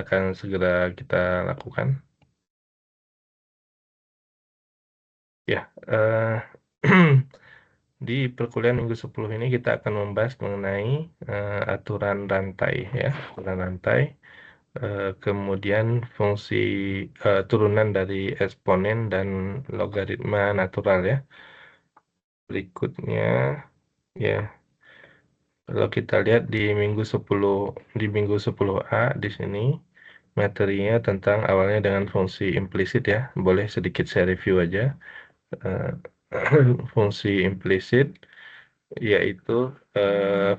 akan segera kita lakukan. Ya, di perkuliahan minggu 10 ini kita akan membahas mengenai aturan rantai ya, aturan rantai, kemudian fungsi turunan dari eksponen dan logaritma natural ya. Berikutnya ya, kalau kita lihat di minggu 10A di sini materinya tentang awalnya dengan fungsi implisit ya. Boleh sedikit saya review aja. Eh, Fungsi implisit yaitu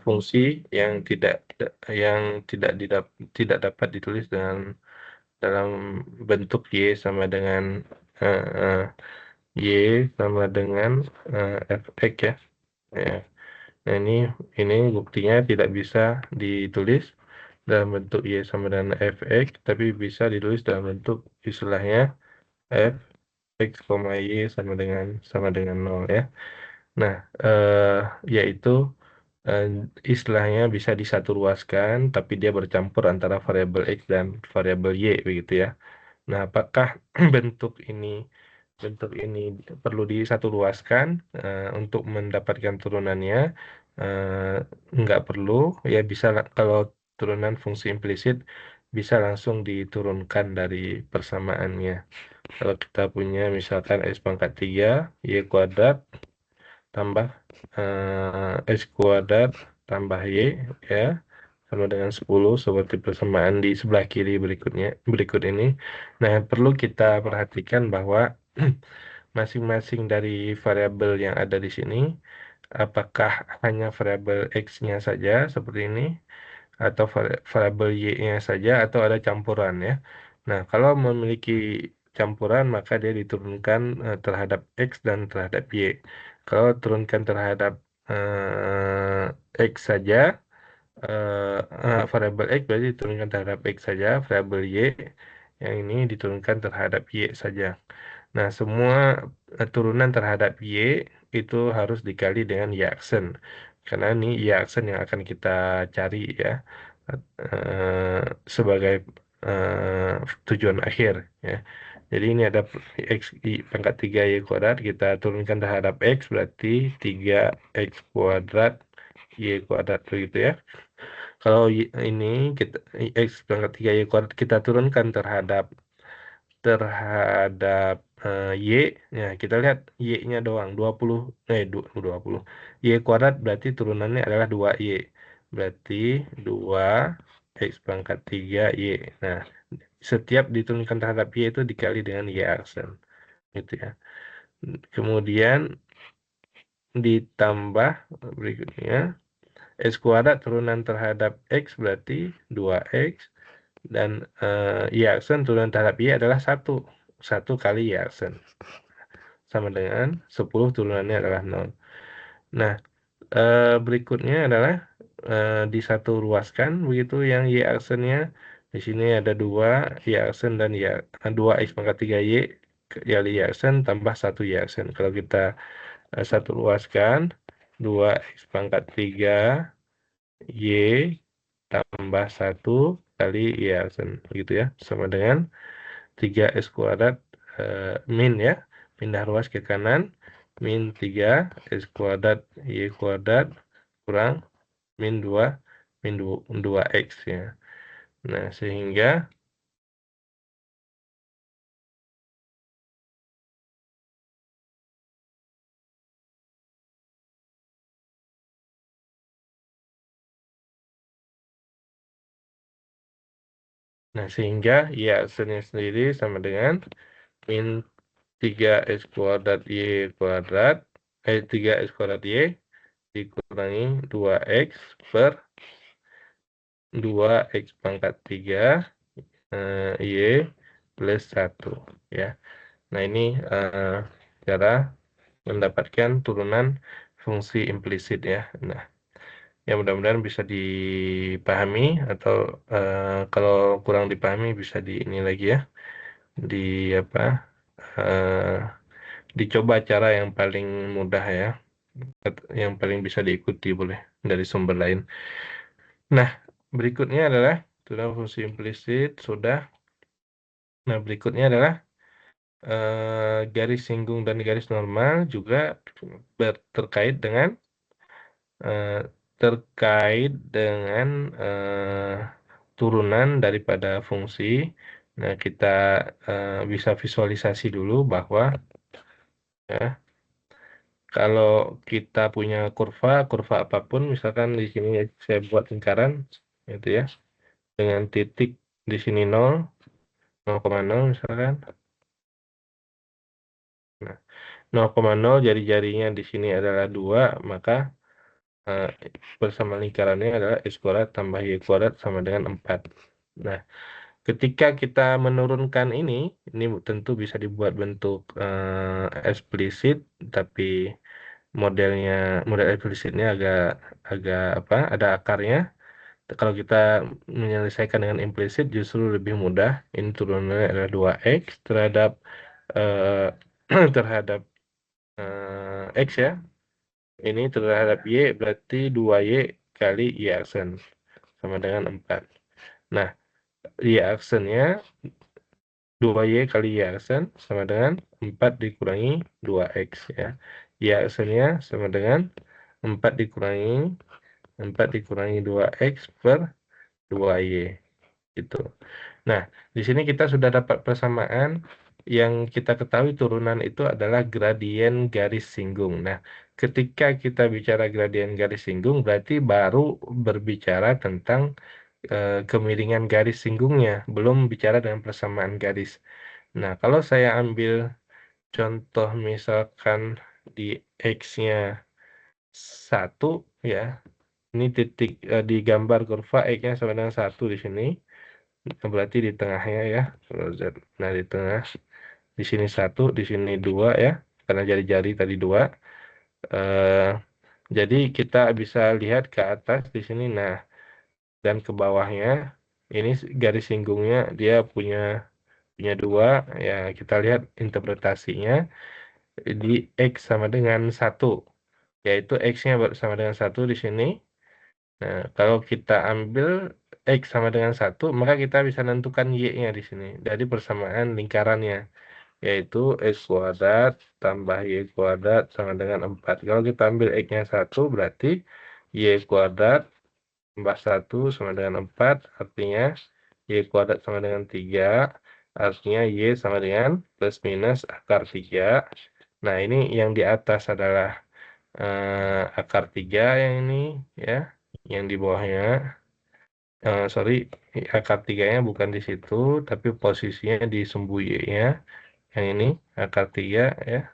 fungsi yang tidak dapat ditulis dalam bentuk y sama dengan eh, eh, y sama dengan fx ya. Ya. Nah, ini buktinya tidak bisa ditulis dalam bentuk y sama dengan fx, tapi bisa ditulis dalam bentuk istilahnya f x, y sama dengan 0 ya. Nah, yaitu eh, istilahnya bisa disatu ruaskan, tapi dia bercampur antara variabel x dan variabel y begitu ya. Nah, apakah bentuk ini perlu disatu luaskan untuk mendapatkan turunannya? Eh, nggak perlu, ya bisa kalau turunan fungsi implisit bisa langsung diturunkan dari persamaannya. Kalau kita punya misalkan x pangkat 3 y kuadrat tambah x kuadrat tambah y ya sama dengan 10 seperti persamaan di sebelah kiri berikut ini. Nah, yang perlu kita perhatikan bahwa masing-masing dari variabel yang ada di sini apakah hanya variabel x-nya saja seperti ini atau variabel y-nya saja atau ada campuran ya. Nah, kalau memiliki campuran maka dia diturunkan terhadap x dan terhadap y. Kalau turunkan terhadap x saja, variabel x berarti diturunkan terhadap x saja, variabel y yang ini diturunkan terhadap y saja. Nah, semua turunan terhadap y itu harus dikali dengan y aksen. Karena ini y aksen yang akan kita cari ya eh, sebagai tujuan akhir ya. Jadi ini ada x pangkat 3 y kuadrat, kita turunkan terhadap x berarti 3x kuadrat y kuadrat begitu ya. Kalau ini kita x pangkat 3 y kuadrat kita turunkan terhadap y, ya kita lihat y-nya doang 20 y kuadrat berarti turunannya adalah 2y, berarti 2 x pangkat 3 y. Nah, setiap diturunkan terhadap y itu dikali dengan y aksen gitu ya. Kemudian ditambah berikutnya x kuadrat turunan terhadap x berarti 2x dan y aksen turunan terhadap y adalah 1 kali y aksen sama dengan 10 turunannya adalah 0. Nah, berikutnya adalah disatu ruaskan begitu yang y aksennya. Di sini ada 2 y aksen dan 2x pangkat 3 y kali y aksen tambah 1 y aksen. Kalau kita satu luaskan 2x pangkat 3 y tambah 1 kali y aksen begitu ya, sama dengan 3x kuadrat min ya, pindah ruas ke kanan, min 3x kuadrat y kuadrat kurang min 2 2x ya. Nah, sehingga y aksennya sendiri sama dengan min 3x kuadrat y kuadrat 3x kuadrat y dikurangi 2x per 2x pangkat 3 y plus 1 ya. Nah, ini cara mendapatkan turunan fungsi implisit ya. Nah, ya mudah-mudahan bisa dipahami atau kalau kurang dipahami bisa di ini lagi ya. Di apa? eh, Dicoba cara yang paling mudah ya. Yang paling bisa diikuti boleh dari sumber lain. Nah, berikutnya adalah Turunan fungsi implisit sudah. Nah, berikutnya adalah garis singgung dan garis normal juga terkait dengan eh, terkait dengan turunan daripada fungsi. Nah, kita bisa visualisasi dulu bahwa ya, kalau kita punya kurva apapun, misalkan di sini saya buat lingkaran, gitu ya, dengan titik di sini 0, 0,0 misalkan. Nah, 0,0 jari-jarinya di sini adalah 2, maka eh, bersama lingkarannya adalah X kuadrat tambah Y kuadrat sama dengan 4. Nah, ketika kita menurunkan ini tentu bisa dibuat bentuk eksplisit, tapi modelnya model eksplisitnya agak agak apa? Ada akarnya. Kalau kita menyelesaikan dengan implisit justru lebih mudah. Ini turunannya adalah 2x terhadap terhadap x ya. Ini terhadap y berarti 2y kali y aksen sama dengan 4. Nah, y aksennya 2y kali y aksen sama dengan 4 dikurangi 2x ya. Y aksennya sama dengan 4 dikurangi 2x per 2y gitu. Nah, di sini kita sudah dapat persamaan yang kita ketahui turunan itu adalah gradien garis singgung. Nah, ketika kita bicara gradien garis singgung berarti baru berbicara tentang kemiringan garis singgungnya, belum bicara dengan persamaan garis. Nah, kalau saya ambil contoh misalkan di X-nya 1 ya, ini titik di gambar kurva X-nya sama dengan 1 di sini. Berarti di tengahnya ya. Kalau Z. Nah, di tengah. Di sini 1, di sini 2 ya. Karena jari-jari tadi 2. Eh, jadi kita bisa lihat ke atas di sini. Nah, dan ke bawahnya. Ini garis singgungnya dia punya 2. Ya, kita lihat interpretasinya di X sama dengan 1. Yaitu X-nya sama dengan 1 di sini. Nah, kalau kita ambil X sama dengan 1, maka kita bisa menentukan Y-nya di sini dari persamaan lingkarannya, yaitu X kuadrat tambah Y kuadrat sama dengan 4. Kalau kita ambil X-nya 1, berarti Y kuadrat tambah 1 sama dengan 4, artinya Y kuadrat sama dengan 3, artinya Y sama dengan plus minus akar 3. Nah, ini yang di atas adalah akar 3 yang ini, ya. Yang di bawahnya, sorry, akar 3-nya bukan di situ, tapi posisinya di sumbu Y-nya. Yang ini, akar 3 ya.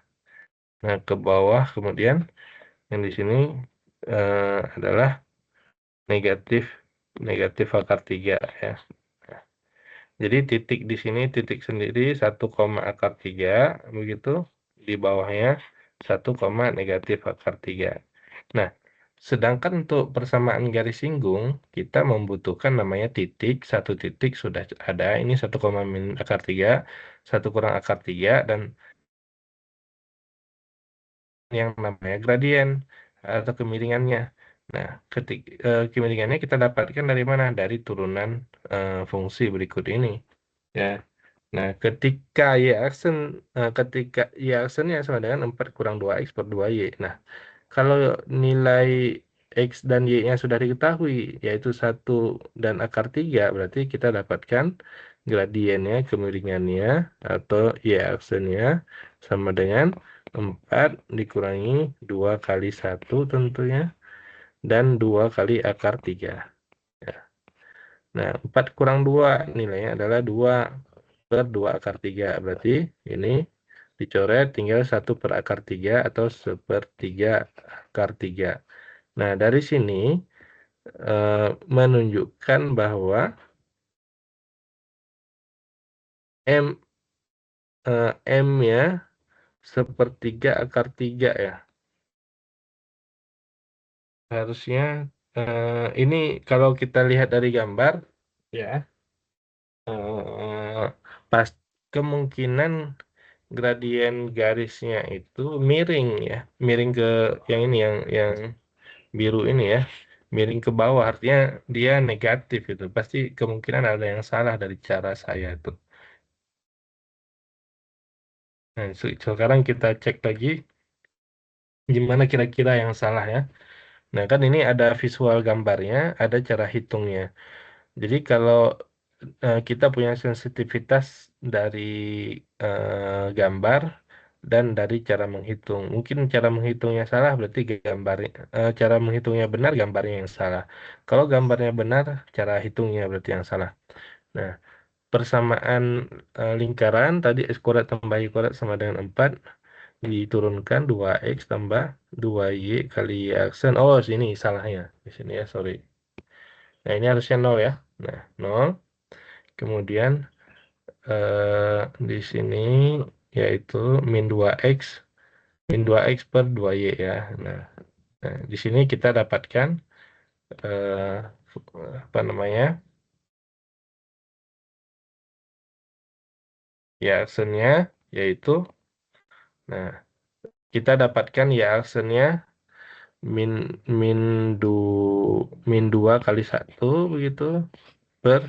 Nah, ke bawah kemudian yang di sini adalah negatif negatif akar 3 ya. Jadi titik di sini titik sendiri 1, akar 3 begitu, di bawahnya 1, negatif akar 3. Nah, sedangkan untuk persamaan garis singgung kita membutuhkan namanya titik, satu titik sudah ada, ini 1, min akar 3, 1 kurang akar 3, dan yang namanya gradien atau kemiringannya. Nah, kemiringannya kita dapatkan dari mana? Dari turunan fungsi berikut ini. Ya. Nah, ketika y aksennya sama dengan 4 kurang 2x per 2y. Nah, kalau nilai x dan y-nya sudah diketahui, yaitu 1 dan akar 3, berarti kita dapatkan gradiennya, kemiringannya, atau y aksennya sama dengan 4 dikurangi 2 kali 1 tentunya, dan 2 kali akar 3. Ya. Nah, 4 kurang 2 nilainya adalah 2 per 2 akar 3. Berarti ini dicoret tinggal 1 per akar 3 atau 1/3 akar 3. Nah, dari sini menunjukkan bahwa M M-nya 1/3 akar 3 ya. Harusnya ini kalau kita lihat dari gambar ya, eh, pas kemungkinan gradien garisnya itu miring ya, miring ke yang ini yang biru ini ya. miring ke bawah artinya dia negatif itu. Pasti kemungkinan ada yang salah dari cara saya itu. Nah, sekarang kita cek lagi gimana kira-kira yang salah ya. Nah, kan ini ada visual gambarnya, ada cara hitungnya. Jadi kalau kita punya sensitivitas dari gambar dan dari cara menghitung. Mungkin cara menghitungnya salah, berarti cara menghitungnya benar, gambarnya yang salah. Kalau gambarnya benar, cara hitungnya berarti yang salah. Nah, persamaan lingkaran tadi X kuadrat tambah Y kuadrat sama dengan 4 diturunkan 2X tambah 2Y kali Y aksen. Oh, sini salahnya. Di sini ya, sorry. Nah, ini harusnya 0 ya. Nah, 0. Kemudian di sini yaitu min 2X per 2Y ya. Nah, di sini kita dapatkan eh, apa namanya? Ya aksennya yaitu nah, kita dapatkan ya aksennya min min du min 2 kali 1 begitu per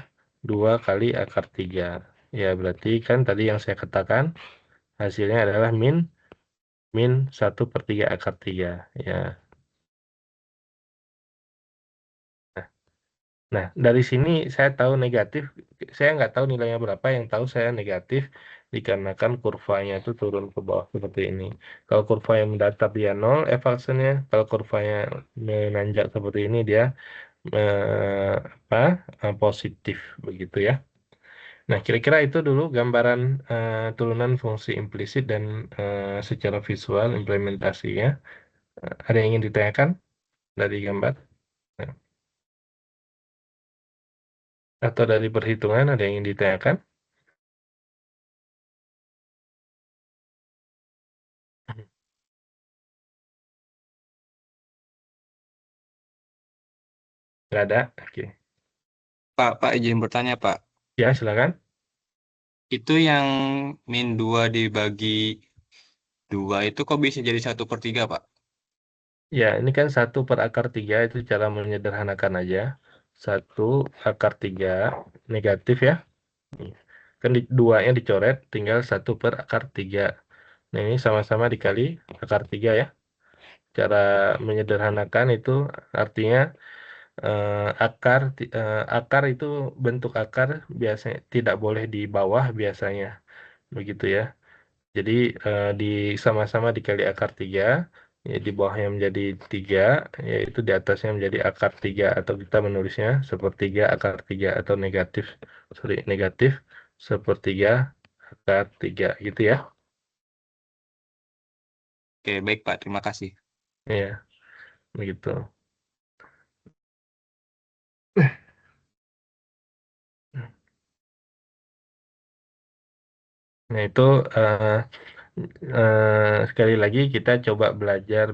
2 kali akar 3. Ya, berarti kan tadi yang saya katakan hasilnya adalah min 1/3 akar 3. Ya. Nah, dari sini saya tahu negatif, saya nggak tahu nilainya berapa, yang tahu saya negatif dikarenakan kurvanya itu turun ke bawah seperti ini. Kalau kurva yang mendatar dia 0, F-aksennya. Kalau kurvanya menanjak seperti ini dia apa positif begitu ya. Nah, kira-kira itu dulu gambaran turunan fungsi implisit dan secara visual implementasinya. Ada yang ingin ditanyakan dari gambar? Nah, atau dari perhitungan ada yang ingin ditanyakan? Nggak ada? Oke. Pak, izin bertanya, Pak. Ya, silakan. Itu yang min 2 dibagi 2 itu kok bisa jadi 1/3, Pak? Ya, ini kan 1/akar 3 itu cara menyederhanakan aja. 1/3 negatif ya. Kan duanya dicoret, tinggal 1/akar 3. Nah, ini sama-sama dikali akar 3 ya. Cara menyederhanakan itu artinya akar itu bentuk akar biasanya tidak boleh di bawah biasanya. Begitu ya. Jadi di sama-sama dikali akar 3, ya, di bawahnya menjadi 3, yaitu di atasnya menjadi akar 3, atau kita menulisnya sepertiga akar 3 atau negatif, sorry, negatif sepertiga akar 3 gitu ya. Oke, baik, Pak. Terima kasih. Ya, begitu. Nah, itu sekali lagi kita coba belajar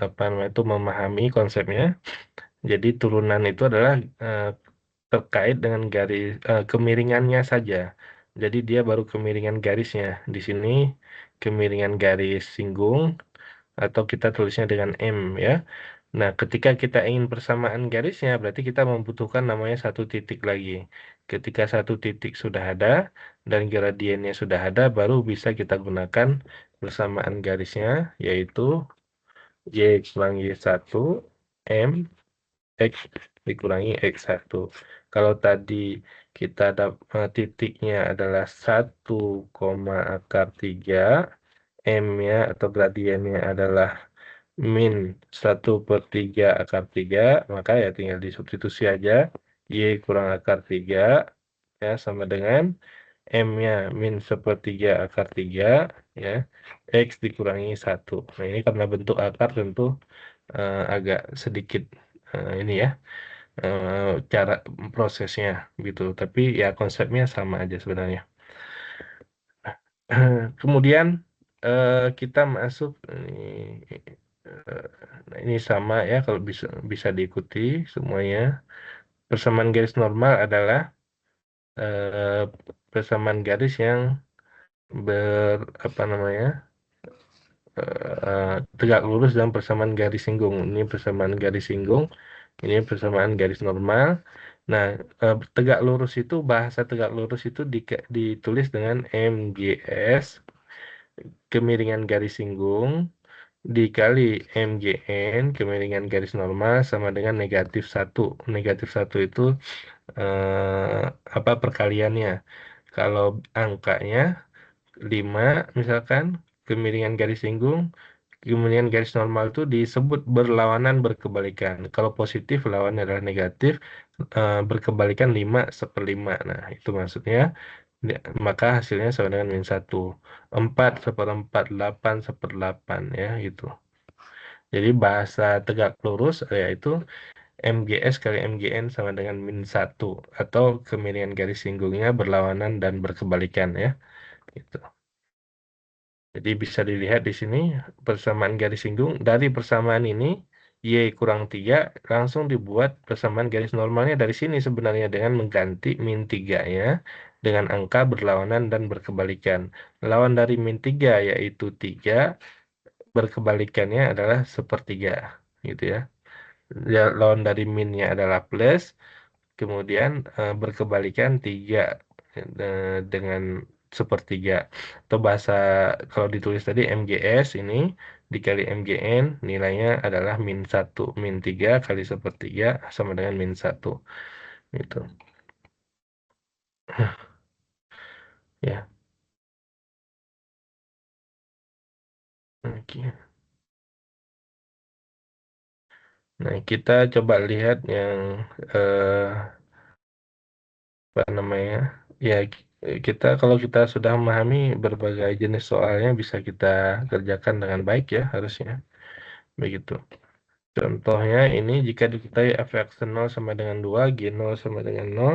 apa namanya itu memahami konsepnya. Jadi turunan itu adalah eh, terkait dengan kemiringannya saja. Jadi dia baru kemiringan garisnya. Di sini kemiringan garis singgung atau kita tulisnya dengan M ya. Nah, ketika kita ingin persamaan garisnya, berarti kita membutuhkan namanya satu titik lagi. Ketika satu titik sudah ada dan gradiennya sudah ada, baru bisa kita gunakan persamaan garisnya, yaitu Y kurangi 1 M X dikurangi X1. Kalau tadi titiknya adalah 1,akar 3, M-nya atau gradiennya adalah min 1/3 akar 3, maka ya tinggal disubstitusi aja. Y kurang akar 3 ya sama dengan M-nya min 1/3 akar 3 ya. X dikurangi 1. Nah, ini karena bentuk akar tentu agak sedikit ini ya cara prosesnya gitu. Tapi ya konsepnya sama aja sebenarnya. Kemudian kita masuk eh, nah ini sama ya kalau bisa bisa diikuti semuanya. Persamaan garis normal adalah eh, persamaan garis yang apa namanya tegak lurus dan persamaan garis singgung. Ini persamaan garis singgung Ini persamaan garis normal. Nah, tegak lurus itu, bahasa tegak lurus itu ditulis dengan MGS, kemiringan garis singgung, dikali MGN, kemiringan garis normal, sama dengan negatif satu. Negatif satu itu eh, apa perkaliannya. Kalau angkanya 5 misalkan, kemiringan garis singgung, kemiringan garis normal itu disebut berlawanan berkebalikan. Kalau positif lawannya adalah negatif, berkebalikan 5/5. Nah, itu maksudnya. Maka hasilnya sama dengan min satu. 4/4, 8/8 ya gitu. Jadi bahasa tegak lurus yaitu MGS kali MGN sama dengan min satu, atau kemiringan garis singgungnya berlawanan dan berkebalikan ya. Gitu. Jadi bisa dilihat di sini persamaan garis singgung. Dari persamaan ini, Y kurang 3 langsung dibuat persamaan garis normalnya dari sini sebenarnya dengan mengganti min 3-nya dengan angka berlawanan dan berkebalikan. Lawan dari min 3 yaitu 3, berkebalikannya adalah sepertiga. Gitu ya. Lawan dari minnya adalah plus, kemudian berkebalikan 3 dengan sepertiga. Atau bahasa, kalau ditulis tadi MGS ini dikali MGN, nilainya adalah min satu. Min 3 kali sepertiga sama dengan min satu. Gitu. Ya, oke. Nah, kita coba lihat yang eh, apa namanya? Ya, kita kalau kita sudah memahami berbagai jenis soalnya bisa kita kerjakan dengan baik ya harusnya. Begitu. Contohnya ini jika diketahui f aksen 0 sama dengan 2, g 0 sama dengan 0,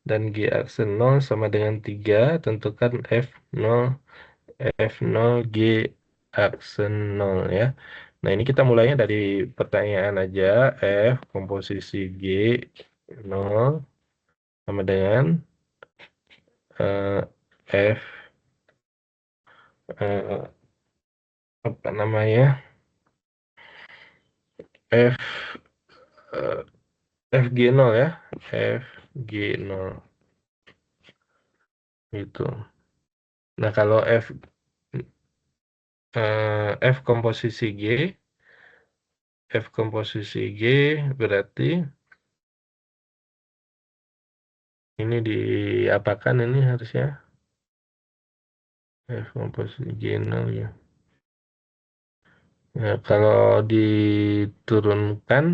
dan g aksen 0 sama dengan 3, tentukan f0 g aksen 0 ya. Nah ini kita mulainya dari pertanyaan aja. F komposisi g 0 sama dengan f eh, apa namanya, f eh, fg 0 ya, fg 0 itu. Nah kalau F komposisi G, F komposisi G berarti ini diapakan ini harusnya F komposisi G 0 ya. Ya, kalau diturunkan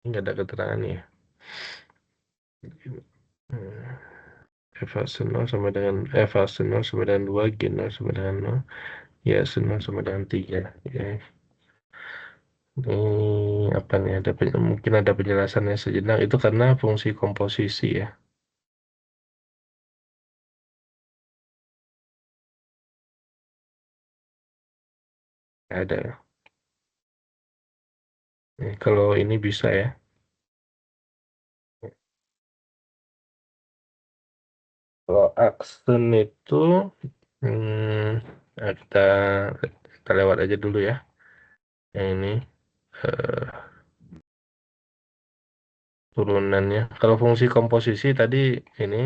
nggak ada keterangan ya. Hmm, F nol sama dengan F nol sama dengan 2, G 0 sama dengan 0, ya nol sama dengan 3. Ya. Ini apa nih? Mungkin ada penjelasannya sejenak. Itu karena fungsi komposisi ya. Ada ya. Kalau ini bisa ya. Kalau aksen itu, nah kita lewat aja dulu ya. Yang ini eh, turunannya. Kalau fungsi komposisi tadi ini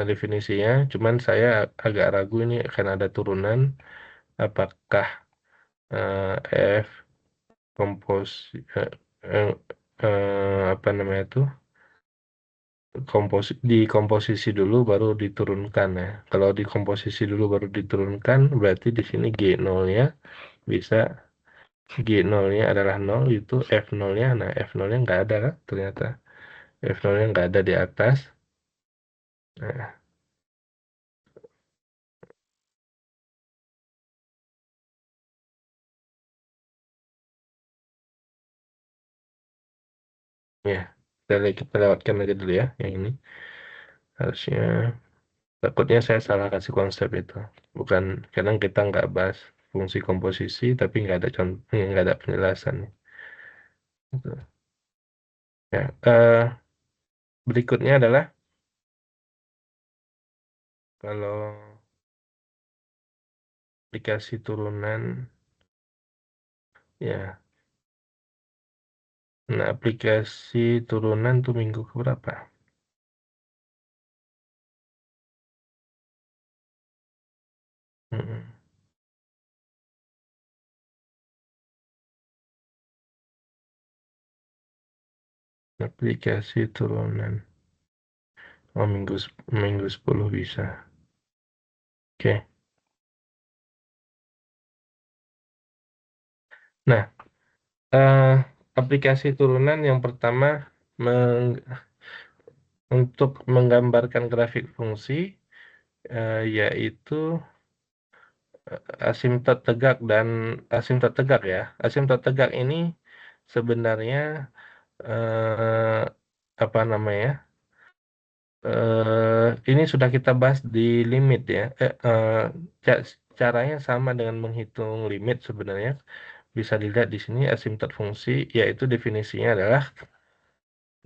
definisinya, cuman saya agak ragu ini akan ada turunan. Apakah F komposi eh, eh, apa namanya itu, di komposisi dulu baru diturunkan ya. Kalau di komposisi dulu baru diturunkan, berarti di sini G0-nya bisa, G0-nya adalah 0, itu F0-nya. Nah, F0-nya nggak ada kan ternyata. F0-nya nggak ada di atas. Nah, ya, kita lewatkan aja dulu ya yang ini. Harusnya, takutnya saya salah kasih konsep itu. Bukan, kadang kita nggak bahas fungsi komposisi, tapi nggak ada contoh, nggak ada penjelasan. Gitu. Ya, berikutnya adalah kalau dikasih turunan Ya. Nah, aplikasi turunan tuh minggu keberapa? Mm-mm. Aplikasi turunan. Oh, minggu 10 bisa. Oke. Nah, eh, aplikasi turunan yang pertama meng- untuk menggambarkan grafik fungsi, yaitu asimtot tegak dan asimtot tegak ya. Asimtot tegak ini sebenarnya eh, apa namanya? Ini sudah kita bahas di limit ya. Caranya sama dengan menghitung limit sebenarnya. Bisa dilihat di sini asimtot fungsi, yaitu definisinya adalah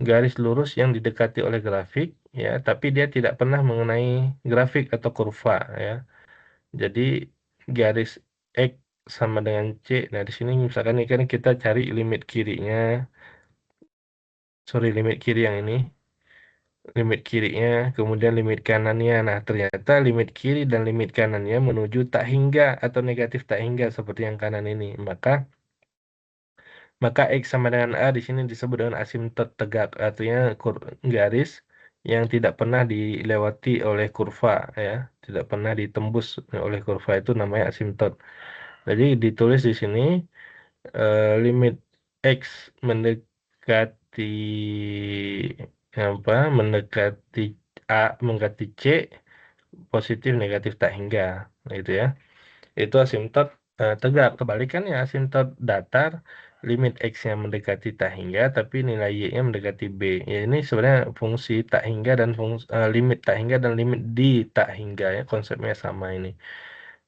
garis lurus yang didekati oleh grafik, ya, tapi dia tidak pernah mengenai grafik atau kurva, ya. Jadi garis X sama dengan C. Nah, di sini misalkan ini kan kita cari limit kirinya, sorry limit kiri yang ini, limit kirinya, kemudian limit kanannya. Nah, ternyata limit kiri dan limit kanannya menuju tak hingga atau negatif tak hingga seperti yang kanan ini. Maka X sama dengan A di sini disebut dengan asimtot tegak, artinya garis yang tidak pernah dilewati oleh kurva, ya, tidak pernah ditembus oleh kurva itu namanya asimtot. Jadi ditulis di sini limit X mendekati mendekati A mendekati C positif negatif tak hingga, gitu ya. Itu asimtot tegak. Kebalikannya asimtot datar, limit X-nya mendekati tak hingga, tapi nilai Y-nya mendekati B. Ya, ini sebenarnya fungsi tak hingga dan limit tak hingga dan limit di tak hingga, ya, konsepnya sama ini.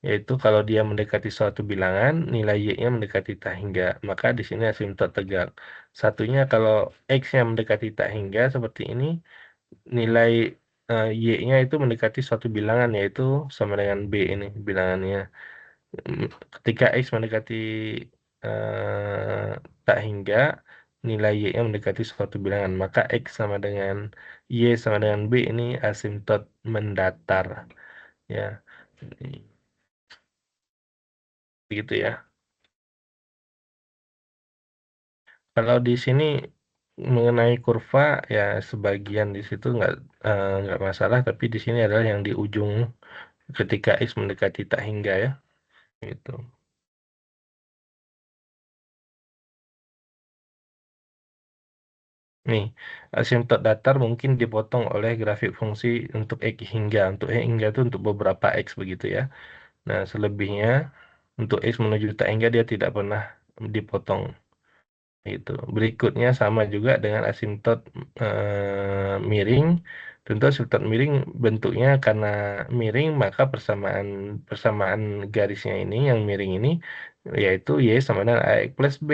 Yaitu kalau dia mendekati suatu bilangan, nilai Y-nya mendekati tak hingga. Maka di sini asimtot tegak. Satunya kalau X-nya mendekati tak hingga seperti ini, nilai Y-nya itu mendekati suatu bilangan, yaitu sama dengan B ini bilangannya. Mm, Ketika X mendekati eh, tak hingga, nilai Y-nya mendekati suatu bilangan. Maka X sama dengan Y sama dengan B ini asimtot mendatar. Ya, begitu ya. Kalau di sini mengenai kurva, ya sebagian di situ nggak masalah, tapi di sini adalah yang di ujung ketika X mendekati tak hingga, ya. Gitu. Nih, asimtot datar mungkin dipotong oleh grafik fungsi untuk X hingga. Untuk X hingga itu untuk beberapa X begitu ya. Nah, selebihnya untuk X menuju tak hingga dia tidak pernah dipotong. Itu. Berikutnya sama juga dengan asimtot miring. Tentu asimtot miring bentuknya karena miring maka persamaan persamaan garisnya ini yang miring ini yaitu Y sama dengan AX plus B.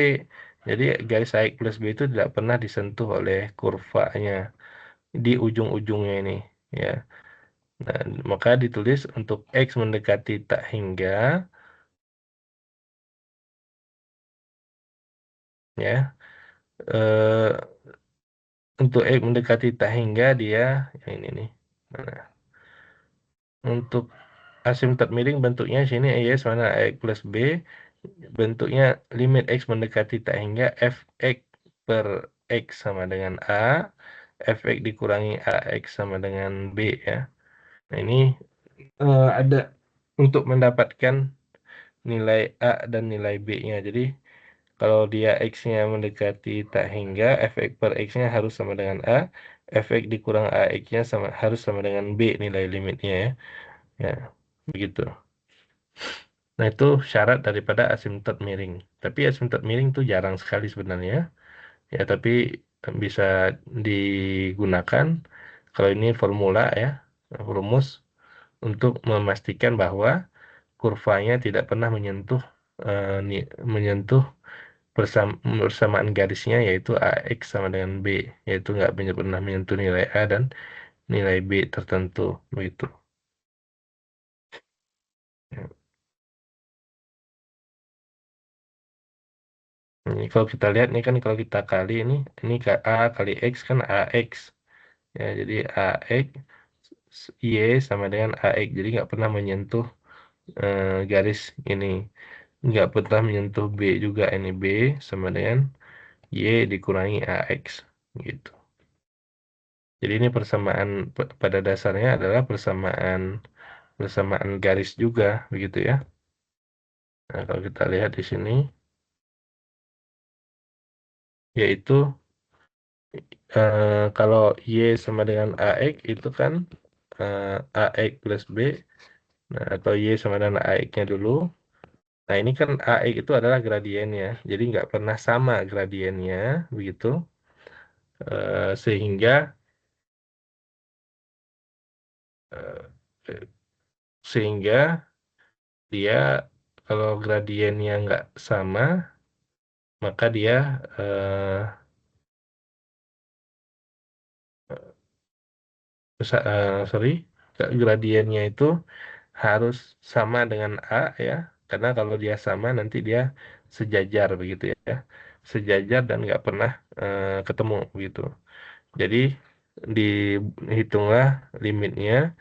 Jadi garis AX plus B itu tidak pernah disentuh oleh kurvanya di ujung-ujungnya ini, ya. Nah, maka ditulis untuk X mendekati tak hingga, ya. Eh, untuk X mendekati tak hingga dia yang ini nih. Nah, untuk asimtot miring bentuknya sini Y sama X plus B, bentuknya limit X mendekati tak hingga fx per X sama dengan A, fx dikurangi AX sama dengan B, ya. Nah, ini ada untuk mendapatkan nilai A dan nilai B-nya. Jadi kalau dia X-nya mendekati tak hingga, fx per X-nya harus sama dengan A, fx dikurang AX-nya harus sama dengan B nilai limitnya, ya. Ya, begitu. Nah, itu syarat daripada asimtot miring. Tapi asimtot miring itu jarang sekali sebenarnya. Ya, tapi bisa digunakan kalau ini formula, ya, rumus untuk memastikan bahwa kurvanya tidak pernah menyentuh persamaan garisnya yaitu AX sama dengan B, yaitu nggak pernah menyentuh nilai A dan nilai B tertentu, begitu. Ya. Ini kalau kita lihat nih kan kalau kita kali ini A kali X kan AX. Ya, jadi AX Y sama dengan AX. Jadi nggak pernah menyentuh garis ini. Nggak pernah menyentuh B juga. Ini B sama dengan Y dikurangi AX. Gitu. Jadi ini persamaan pada dasarnya adalah persamaan garis juga, begitu ya. Nah, kalau kita lihat di sini, yaitu kalau Y sama dengan AX itu kan eh, AX plus B, nah, atau Y sama dengan AX-nya dulu. Nah, ini kan AX itu adalah gradiennya, jadi nggak pernah sama gradiennya, begitu. Sehingga eh, sehingga dia kalau gradiennya nggak sama, maka dia sorry, gradiennya itu harus sama dengan A ya, karena kalau dia sama nanti dia sejajar begitu ya, sejajar dan nggak pernah ketemu begitu. Jadi dihitunglah limitnya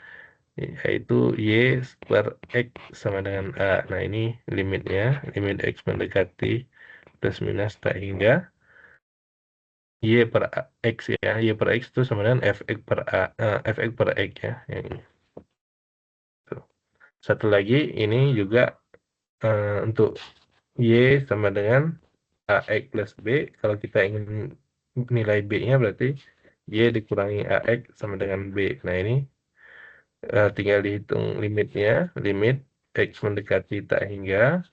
yaitu Y per X sama dengan A. Nah ini limitnya, limit X mendekati plus minus tak hingga Y per X ya, Y per X itu sama dengan Fx per A, Fx per X ya, yang ini. Tuh. Satu lagi ini juga untuk Y sama dengan AX plus B. Kalau kita ingin nilai B-nya berarti Y dikurangi AX sama dengan B. Nah ini tinggal dihitung limitnya. Limit X mendekati tak hingga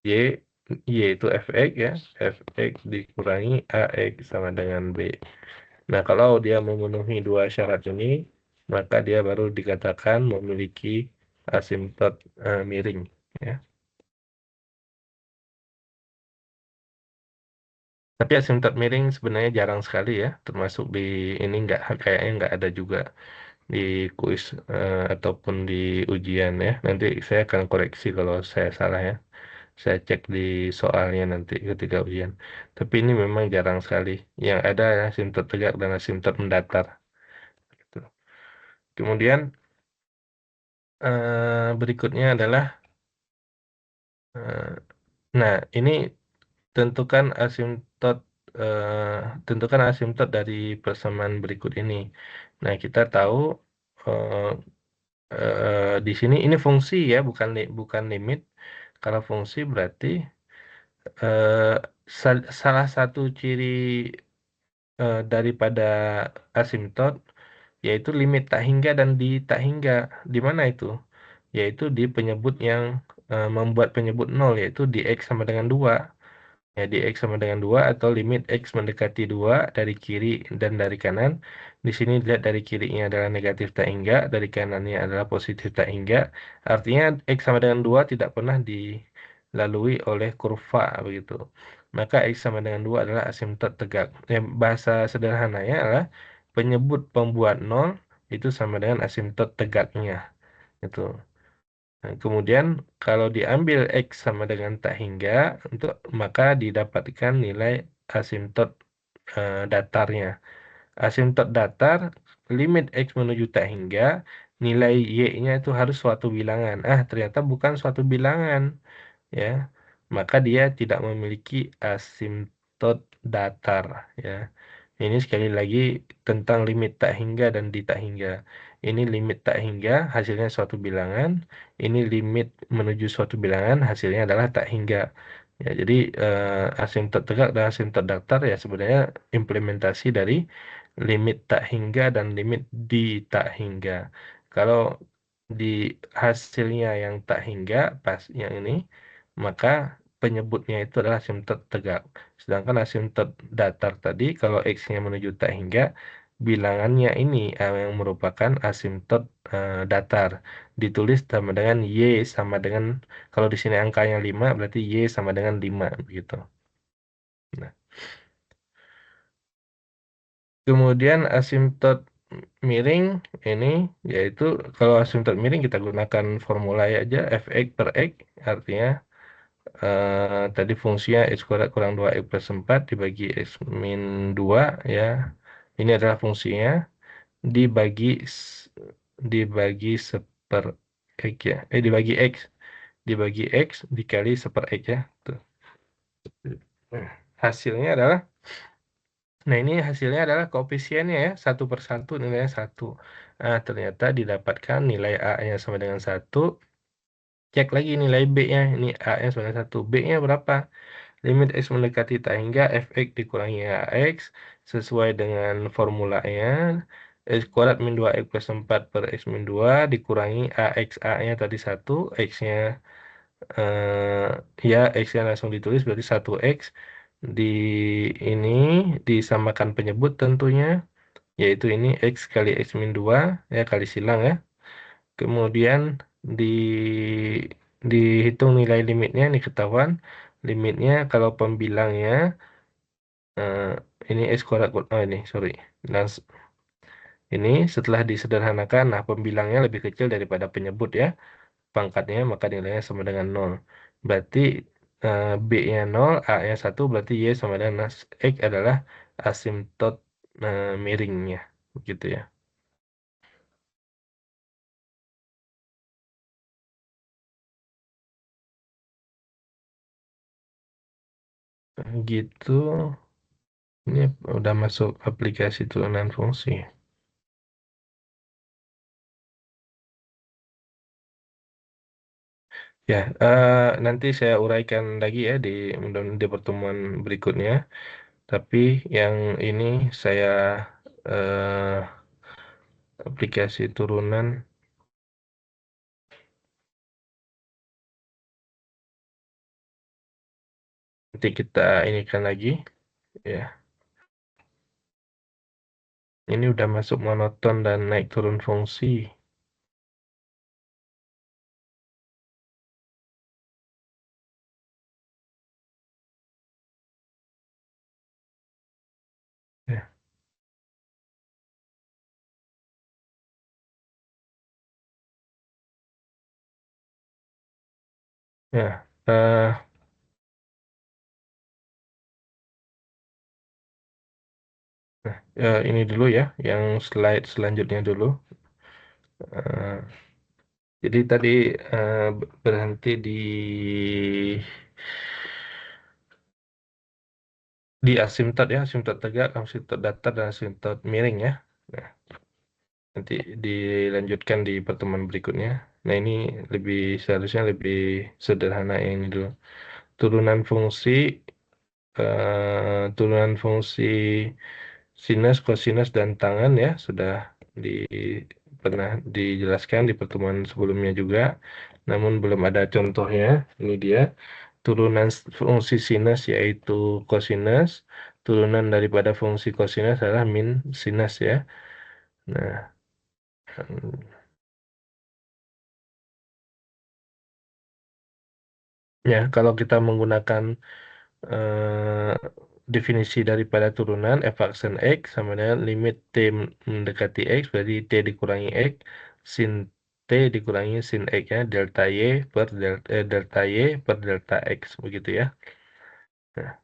Y, Y itu Fx ya. Fx dikurangi AX sama dengan B. Nah kalau dia memenuhi dua syarat ini, maka dia baru dikatakan memiliki asimtot miring. Ya. Tapi asimtot miring sebenarnya jarang sekali ya, termasuk di ini nggak kayaknya nggak ada juga di kuis ataupun di ujian ya. Nanti saya akan koreksi kalau saya salah ya. Saya cek di soalnya nanti ketika ujian. Tapi ini memang jarang sekali. Yang ada ya asimtot tegak dan asimtot mendatar. Gitu. Kemudian berikutnya adalah eh, nah ini tentukan asimtot tentukan asimtot dari persamaan berikut ini. Nah, kita tahu eh, di sini ini fungsi ya, bukan limit. Kalau fungsi berarti eh, salah satu ciri daripada asimtot yaitu limit tak hingga dan di tak hingga. Di mana itu? Yaitu di penyebut yang membuat penyebut nol yaitu di X sama dengan 2. Ya, di X sama dengan 2 atau limit X mendekati 2 dari kiri dan dari kanan. Di sini dilihat dari kirinya adalah negatif tak hingga, dari kanannya adalah positif tak hingga. Artinya X sama dengan 2 tidak pernah dilalui oleh kurva begitu. Maka X sama dengan 2 adalah asimtot tegak. Bahasa sederhananya adalah penyebut pembuat nol itu sama dengan asimtot tegaknya. Itu. Nah, kemudian kalau diambil X sama dengan tak hingga, untuk maka didapatkan nilai asimtot datarnya. Asimtot datar, limit X menuju tak hingga, nilai Y-nya itu harus suatu bilangan. Ternyata bukan suatu bilangan, ya. Maka dia tidak memiliki asimtot datar, ya. Ini sekali lagi tentang limit tak hingga dan di tak hingga. Ini limit tak hingga, hasilnya suatu bilangan. Ini limit menuju suatu bilangan, hasilnya adalah tak hingga. Ya, jadi asimtot tegak dan asimtot datar ya sebenarnya implementasi dari limit tak hingga dan limit di tak hingga. Kalau di hasilnya yang tak hingga, pas yang ini, maka penyebutnya itu adalah asimtot tegak. Sedangkan asimtot datar tadi, kalau X-nya menuju tak hingga, bilangannya ini yang merupakan asimtot datar. Ditulis sama dengan Y sama dengan, kalau di sini angkanya 5, berarti Y sama dengan 5, begitu. Nah, kemudian asimtot miring ini, yaitu kalau asimtot miring kita gunakan formula aja, Fx per X, artinya Tadi fungsinya X kuadrat kurang 2X plus 4 dibagi X min 2 ya. Ini adalah fungsinya dibagi dibagi seper X ya. Dibagi X. Dibagi X dikali seper X ya. Tuh. Nah, hasilnya adalah, nah ini hasilnya adalah koefisiennya ya. Satu per satu nilainya satu. Nah, ternyata didapatkan nilai A-nya sama dengan satu. Cek lagi nilai B-nya. Ini A-nya sama dengan satu. B-nya berapa? Limit X mendekati tak hingga fx dikurangi ax sesuai dengan formulanya. X kuadrat min 2x plus 4 per x min 2 dikurangi ax. A-nya tadi satu, X-nya ya X-nya langsung ditulis berarti satu x di ini disamakan penyebut tentunya, yaitu ini X kali X min 2 ya, kali silang ya. Kemudian di dihitung nilai limitnya, ini ketahuan limitnya kalau pembilangnya eh, ini X kuadrat, oh ini sorry. Nah, ini setelah disederhanakan, nah pembilangnya lebih kecil daripada penyebut ya, pangkatnya, maka nilainya sama dengan nol. Berarti B-nya nol, A-nya satu, berarti Y sama dengan X adalah asimtot miringnya. Begitu ya. Gitu. Ini udah masuk aplikasi turunan fungsi. Ya, nanti saya uraikan lagi ya di pertemuan berikutnya. Tapi yang ini saya eh, aplikasi turunan nanti kita inikan lagi. Ya, ini udah masuk monoton dan naik turun fungsi. Ya, ya. Ini dulu ya, yang slide selanjutnya dulu. Eh, jadi tadi berhenti di asimtot ya, asimtot tegak, asimtot datar, dan asimtot miring ya. Nah, nanti dilanjutkan di pertemuan berikutnya. Nah, ini seharusnya lebih sederhana yang ini dulu. Turunan fungsi, turunan fungsi sinus, kosinus, dan tangen ya sudah di pernah dijelaskan di pertemuan sebelumnya juga. Namun belum ada contohnya. Ini dia turunan fungsi sinus yaitu kosinus. Turunan daripada fungsi kosinus adalah min sinus ya. Nah, ya kalau kita menggunakan eh, definisi daripada turunan f aksen X sama dengan limit T mendekati X berarti T dikurangi X sin T dikurangi sin X ya, delta Y per delta Y per delta X begitu ya. Nah,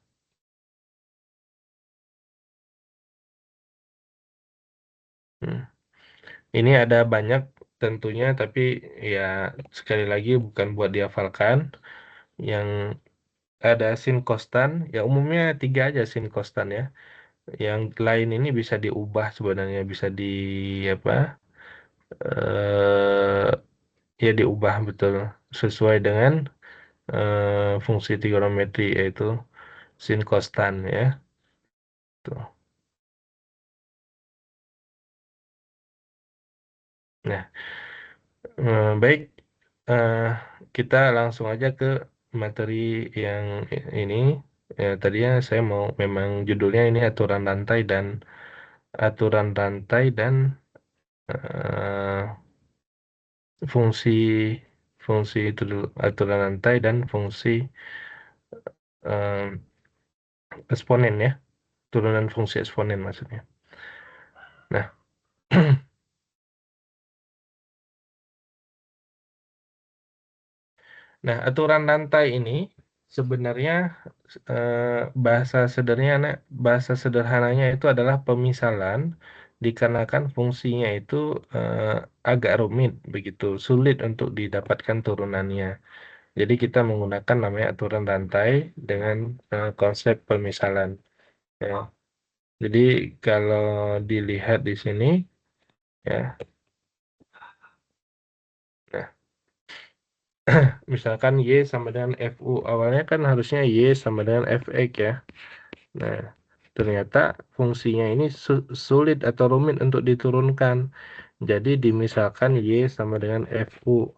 hmm. Ini ada banyak tentunya tapi ya sekali lagi bukan buat dihafalkan. Yang ada sin kostan ya umumnya tiga aja sin kostan ya. Yang lain ini bisa diubah sebenarnya, bisa di apa? eh Ya diubah betul sesuai dengan fungsi trigonometri yaitu sin kostan ya. Tuh. Nah, baik, eh, kita langsung aja ke materi yang ini. Tadinya saya mau memang judulnya ini aturan rantai dan eh, fungsi fungsi itu dulu, aturan rantai dan fungsi eh, eksponen ya, turunan fungsi eksponen maksudnya. Nah, nah aturan rantai ini. Sebenarnya bahasa sederhananya itu adalah pemisalan dikarenakan fungsinya itu eh, agak rumit begitu, sulit untuk didapatkan turunannya. Jadi kita menggunakan namanya aturan rantai dengan konsep pemisalan. Ya. Jadi kalau dilihat di sini, ya, nah, misalkan Y sama dengan FU, awalnya kan harusnya Y sama dengan Fx ya. Nah, ternyata fungsinya ini sulit atau rumit untuk diturunkan. Jadi dimisalkan Y sama dengan FU.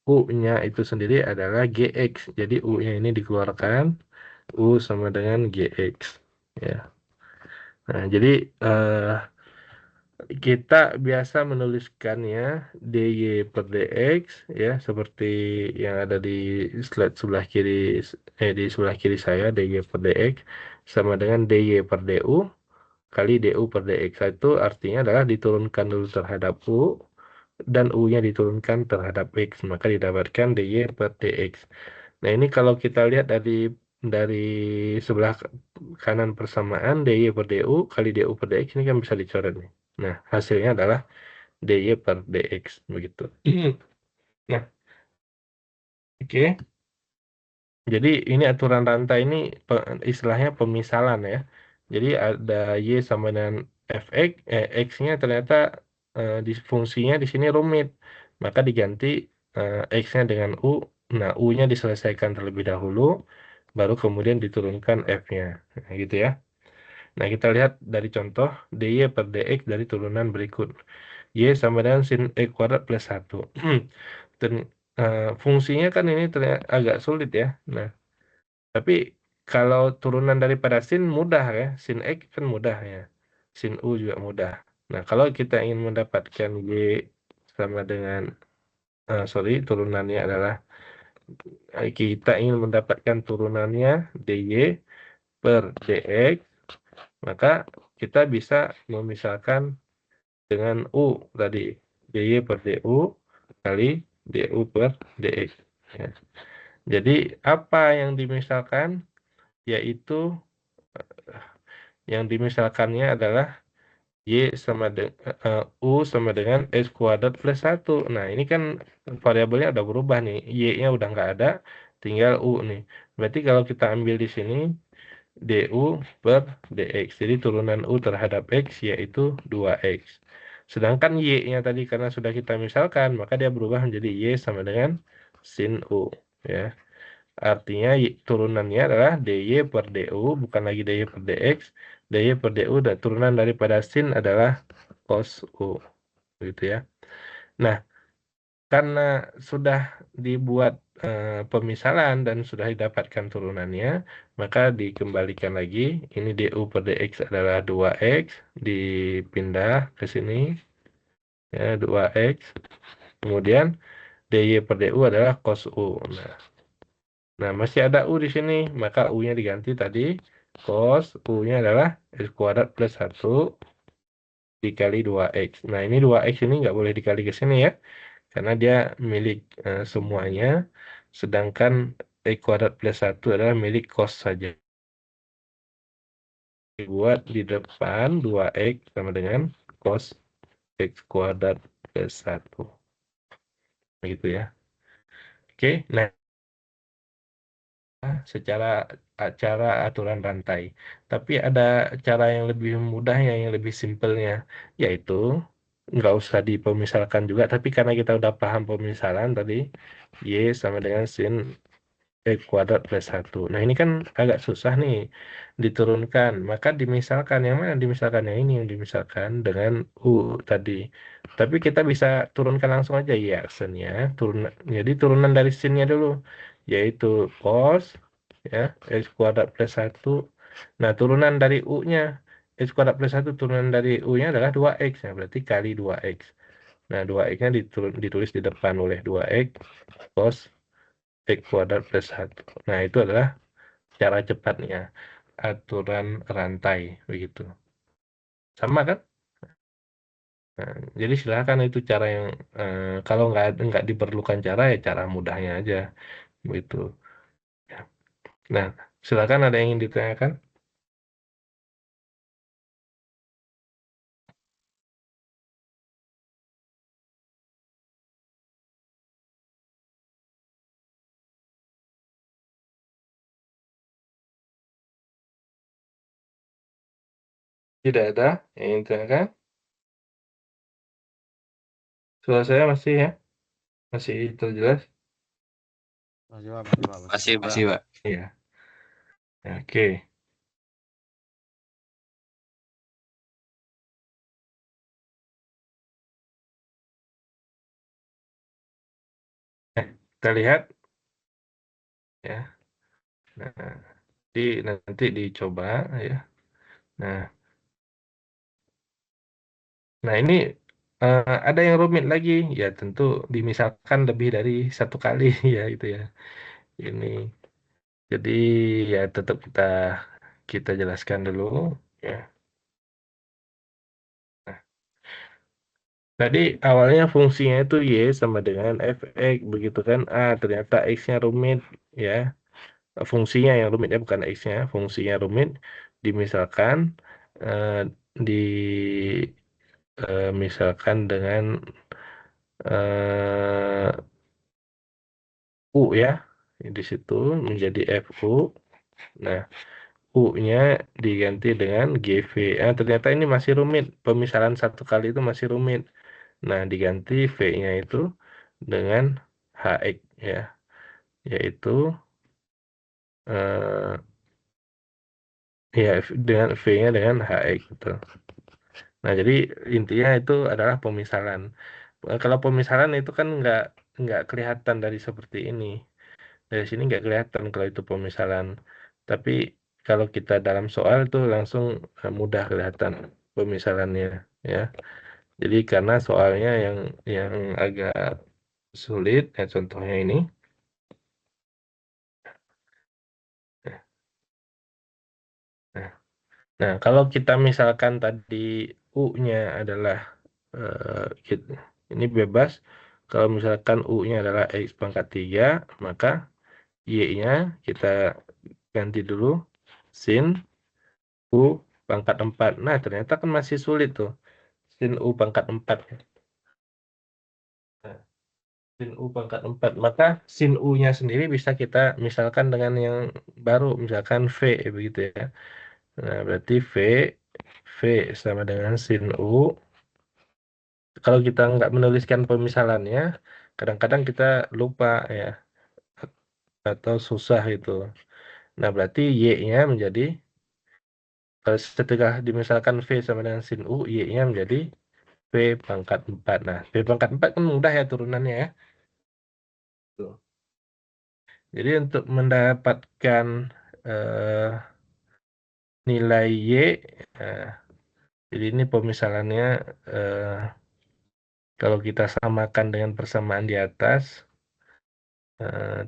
U-nya itu sendiri adalah Gx. Jadi U-nya ini dikeluarkan, U sama dengan Gx. Ya. Nah, jadi eh, kita biasa menuliskannya dy per dx ya seperti yang ada di slide sebelah kiri di sebelah kiri saya dy per dx sama dengan dy per du kali du per dx itu artinya adalah diturunkan dulu terhadap u dan u-nya diturunkan terhadap x maka didapatkan dy per dx. Nah, ini kalau kita lihat dari sebelah kanan persamaan dy per du kali du per dx ini kan bisa dicoret nih. Nah, hasilnya adalah dy per dx begitu. Nah, oke. Jadi ini aturan rantai ini istilahnya pemisalan ya. Jadi ada y sama dengan fx, x-nya ternyata di fungsinya di sini rumit. Maka diganti x-nya dengan u. Nah, u-nya diselesaikan terlebih dahulu, baru kemudian diturunkan f-nya. Nah, gitu ya. Nah, kita lihat dari contoh dy per dx dari turunan berikut. Y sama dengan sin x kuadrat plus 1. Dan fungsinya kan ini ternyata agak sulit ya. Nah, tapi kalau turunan daripada sin mudah ya. Sin x kan mudah ya. Sin u juga mudah. Nah, kalau kita ingin mendapatkan y sama dengan turunannya adalah kita ingin mendapatkan turunannya dy per dx, maka kita bisa memisahkan dengan u tadi dy per du kali du per dx. Ya. Jadi apa yang dimisalkan? Yaitu yang dimisalkannya adalah y sama u sama dengan x kuadrat plus 1. Nah, ini kan variabelnya udah berubah nih. Y-nya udah nggak ada, tinggal u nih. Berarti kalau kita ambil di sini du per dx. Jadi turunan u terhadap x yaitu 2x. Sedangkan y-nya tadi karena sudah kita misalkan, maka dia berubah menjadi y sama dengan sin u. Ya. Artinya turunannya adalah dy per du, bukan lagi dy per dx. Dy per du dan turunan daripada sin adalah cos u. Gitu ya. Nah, karena sudah dibuat pemisalan dan sudah didapatkan turunannya, maka dikembalikan lagi. Ini du per dx adalah 2x, dipindah ke sini, ya 2x. Kemudian dy per du adalah cos u. Nah, masih ada U di sini, maka U-nya diganti tadi. Cos U-nya adalah X kuadrat plus 1 dikali 2X. Nah, ini 2X ini nggak boleh dikali ke sini ya, karena dia milik semuanya. Sedangkan X kuadrat plus 1 adalah milik cos saja. Dibuat di depan 2X sama dengan cos X kuadrat plus 1. Begitu ya. Oke, nah secara cara aturan rantai. Tapi ada cara yang lebih mudahnya, yang lebih simpelnya, yaitu nggak usah dipemisalkan juga, tapi karena kita udah paham pemisalan tadi, Y sama dengan sin X kuadrat plus 1. Nah, ini kan agak susah nih diturunkan. Maka dimisalkan, yang mana dimisalkan? Yang ini yang dimisalkan dengan U tadi. Tapi kita bisa turunkan langsung aja Y aksennya. Jadi turunan dari sinnya dulu, yaitu cos ya, X kuadrat plus 1. Nah, turunan dari U-nya, X kuadrat plus 1 turunan dari U-nya adalah 2X. Ya, berarti kali 2X. Nah, 2X-nya ditulis di depan oleh 2X cos X kuadrat plus 1. Nah, itu adalah cara cepatnya aturan rantai begitu. Sama kan? Nah, jadi silakan itu cara yang kalau nggak diperlukan cara ya cara mudahnya aja begitu. Ya. Nah, silakan ada yang ingin ditanyakan? Tidak ada yang ingin ditanyakan? Suara saya masih ya? Masih terjelas? Masih Pak, masih Pak, Masih, masih, Pak. Iya. Oke. Kita lihat ya. Nah, nanti dicoba ya. Nah, ini ada yang rumit lagi ya, tentu dimisalkan lebih dari satu kali ya itu ya. Ini jadi ya tetap kita jelaskan dulu ya. Nah, tadi awalnya fungsinya itu Y sama dengan fx begitu kan. Ternyata X-nya rumit ya. Fungsinya yang rumit ya, bukan X-nya. Fungsinya rumit dimisalkan eh, di misalkan dengan eh, U ya. Di situ menjadi FU. Nah, U-nya diganti dengan GV. Ternyata ini masih rumit. Pemisalan satu kali itu masih rumit. Nah, diganti V-nya itu dengan HX ya, yaitu eh, ya dengan V-nya dengan HX gitu. Nah, jadi intinya itu adalah pemisalan. Kalau pemisalan itu kan nggak kelihatan dari seperti ini. Dari sini nggak kelihatan kalau itu pemisalan. Tapi kalau kita dalam soal itu langsung mudah kelihatan pemisalannya ya. Jadi karena soalnya yang agak sulit, ya contohnya ini. Nah, kalau kita misalkan tadi U-nya adalah ini bebas. Kalau misalkan U-nya adalah X pangkat 3, maka Y-nya kita ganti dulu sin U pangkat 4. Nah, ternyata kan masih sulit tuh. Sin U pangkat 4. Nah, sin U pangkat 4. Maka sin U-nya sendiri bisa kita misalkan dengan yang baru, misalkan V begitu ya. Nah, berarti V sama dengan sin U. Kalau kita nggak menuliskan pemisalannya, kadang-kadang kita lupa ya, atau susah itu. Nah, berarti Y-nya menjadi, setelah dimisalkan V sama dengan sin U, Y-nya menjadi V pangkat 4. Nah, V pangkat 4 kan mudah ya turunannya ya. Tuh. Jadi untuk mendapatkan eh, nilai Y, eh, jadi ini pemisalannya eh, kalau kita samakan dengan persamaan di atas,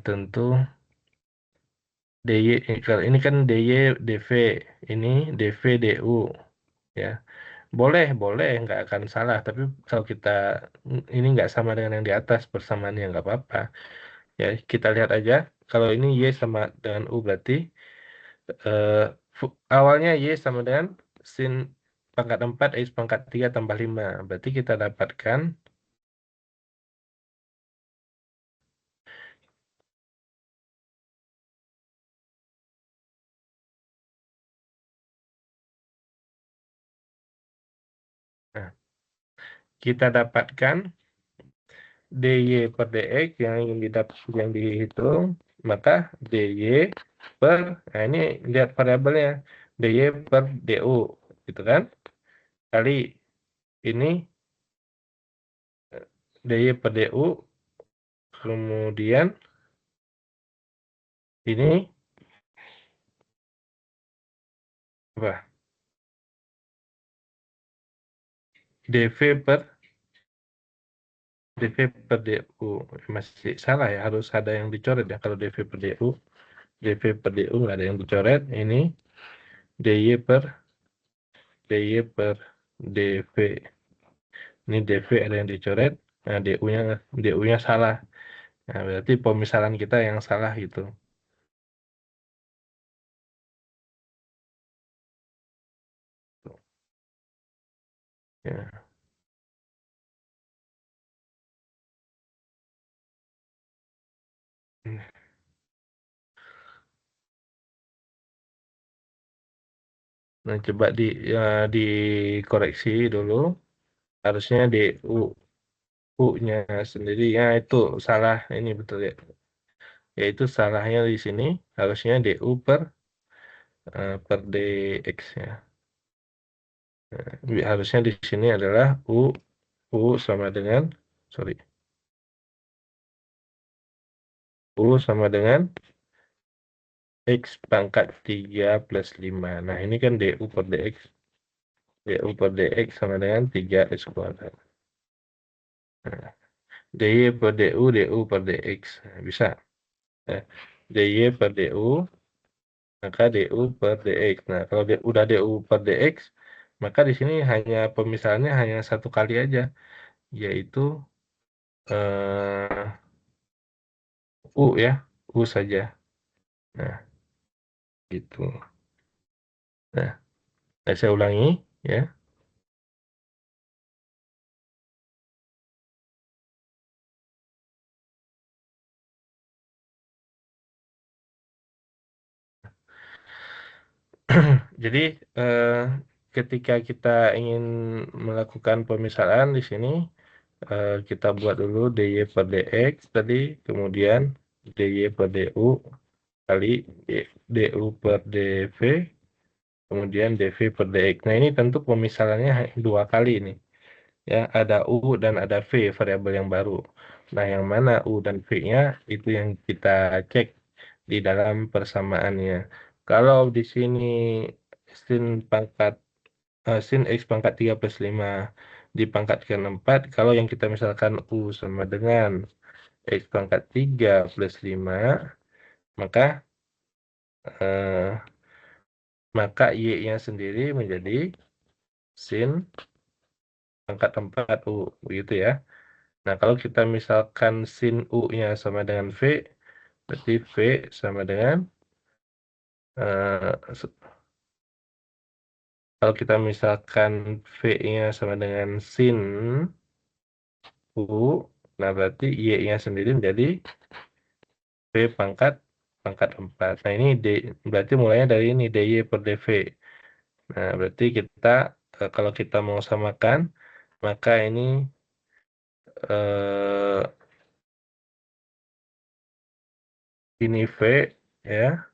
tentu DY, kalau ini kan DY DV, ini DV DU ya. Boleh, nggak akan salah. Tapi kalau kita ini nggak sama dengan yang di atas, persamaannya nggak apa-apa. Ya, kita lihat aja. Kalau ini Y sama dengan U berarti eh, awalnya Y sama dengan sin pangkat 4 X pangkat 3 tambah 5. Berarti kita dapatkan, nah, kita dapatkan DY per DX yang dihitung, maka DY per, nah ini lihat variabelnya, DY per DU, gitu kan? Kali ini DY per DU, kemudian ini apa? DV per DU. Masih salah ya, harus ada yang dicoret ya kalau DV per DU. DV per DU nggak ada yang dicoret. Ini DY per DV. Ini DV ada yang dicoret. Nah, DU-nya salah. Nah, berarti pemisalan kita yang salah gitu. Ya. Nah, coba dikoreksi dulu. Harusnya U-nya sendiri ya itu salah ini betul ya. Yaitu salahnya di sini harusnya DU per DX ya. Harusnya di sini adalah U sama dengan sorry. U sama dengan X pangkat 3 plus 5. Nah, ini kan DU per DX. DU per DX sama dengan 3X kuadrat. Nah, DY per DU, DU per DX. Nah, bisa. Nah, DY per DU, maka DU per DX. Nah, kalau udah DU per DX, maka di sini hanya pemisahannya hanya satu kali aja, yaitu eh, U ya, U saja. Nah, gitu. Nah, saya ulangi ya. Jadi ketika kita ingin melakukan pemisahan di sini kita buat dulu DY per DX tadi, kemudian DY per DU kali DU per DV, kemudian DV per DX. Nah, ini tentu pemisahannya dua kali ini. Ya, ada U dan ada V variabel yang baru. Nah, yang mana U dan V-nya itu yang kita cek di dalam persamaannya. Kalau di sini sin pangkat sin X pangkat 3 plus 5 dipangkatkan 4, kalau yang kita misalkan U sama dengan X pangkat 3 plus 5, maka eh, maka Y-nya sendiri menjadi sin pangkat 4 U, begitu ya. Nah, kalau kita misalkan sin U-nya sama dengan V, berarti V sama dengan eh, kalau kita misalkan V-nya sama dengan sin U, nah berarti Y-nya sendiri menjadi V pangkat 4. Nah, ini berarti mulainya dari ini DY per DV. Nah, berarti kita kalau kita mau samakan, maka eh, ini V ya,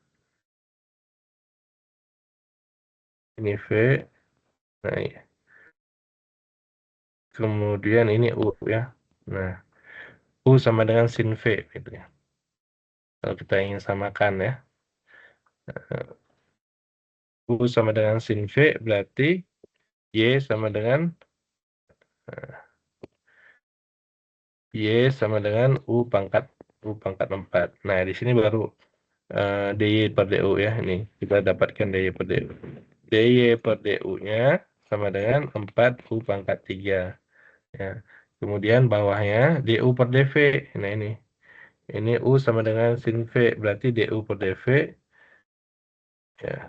ini V. Nah, iya. Kemudian ini U ya. Nah, U sama dengan sin V gitu ya. Kalau kita ingin samakan ya. U sama dengan sin V berarti Y sama dengan Y sama dengan U pangkat 4. Nah, di sini baru DY per DU ya. Ini kita dapatkan DY per DU. DY per DU-nya sama dengan 4 U pangkat 3. Ya. Kemudian bawahnya DU per DV. Nah, ini U sama dengan sin V. Berarti DU per DV. Ya.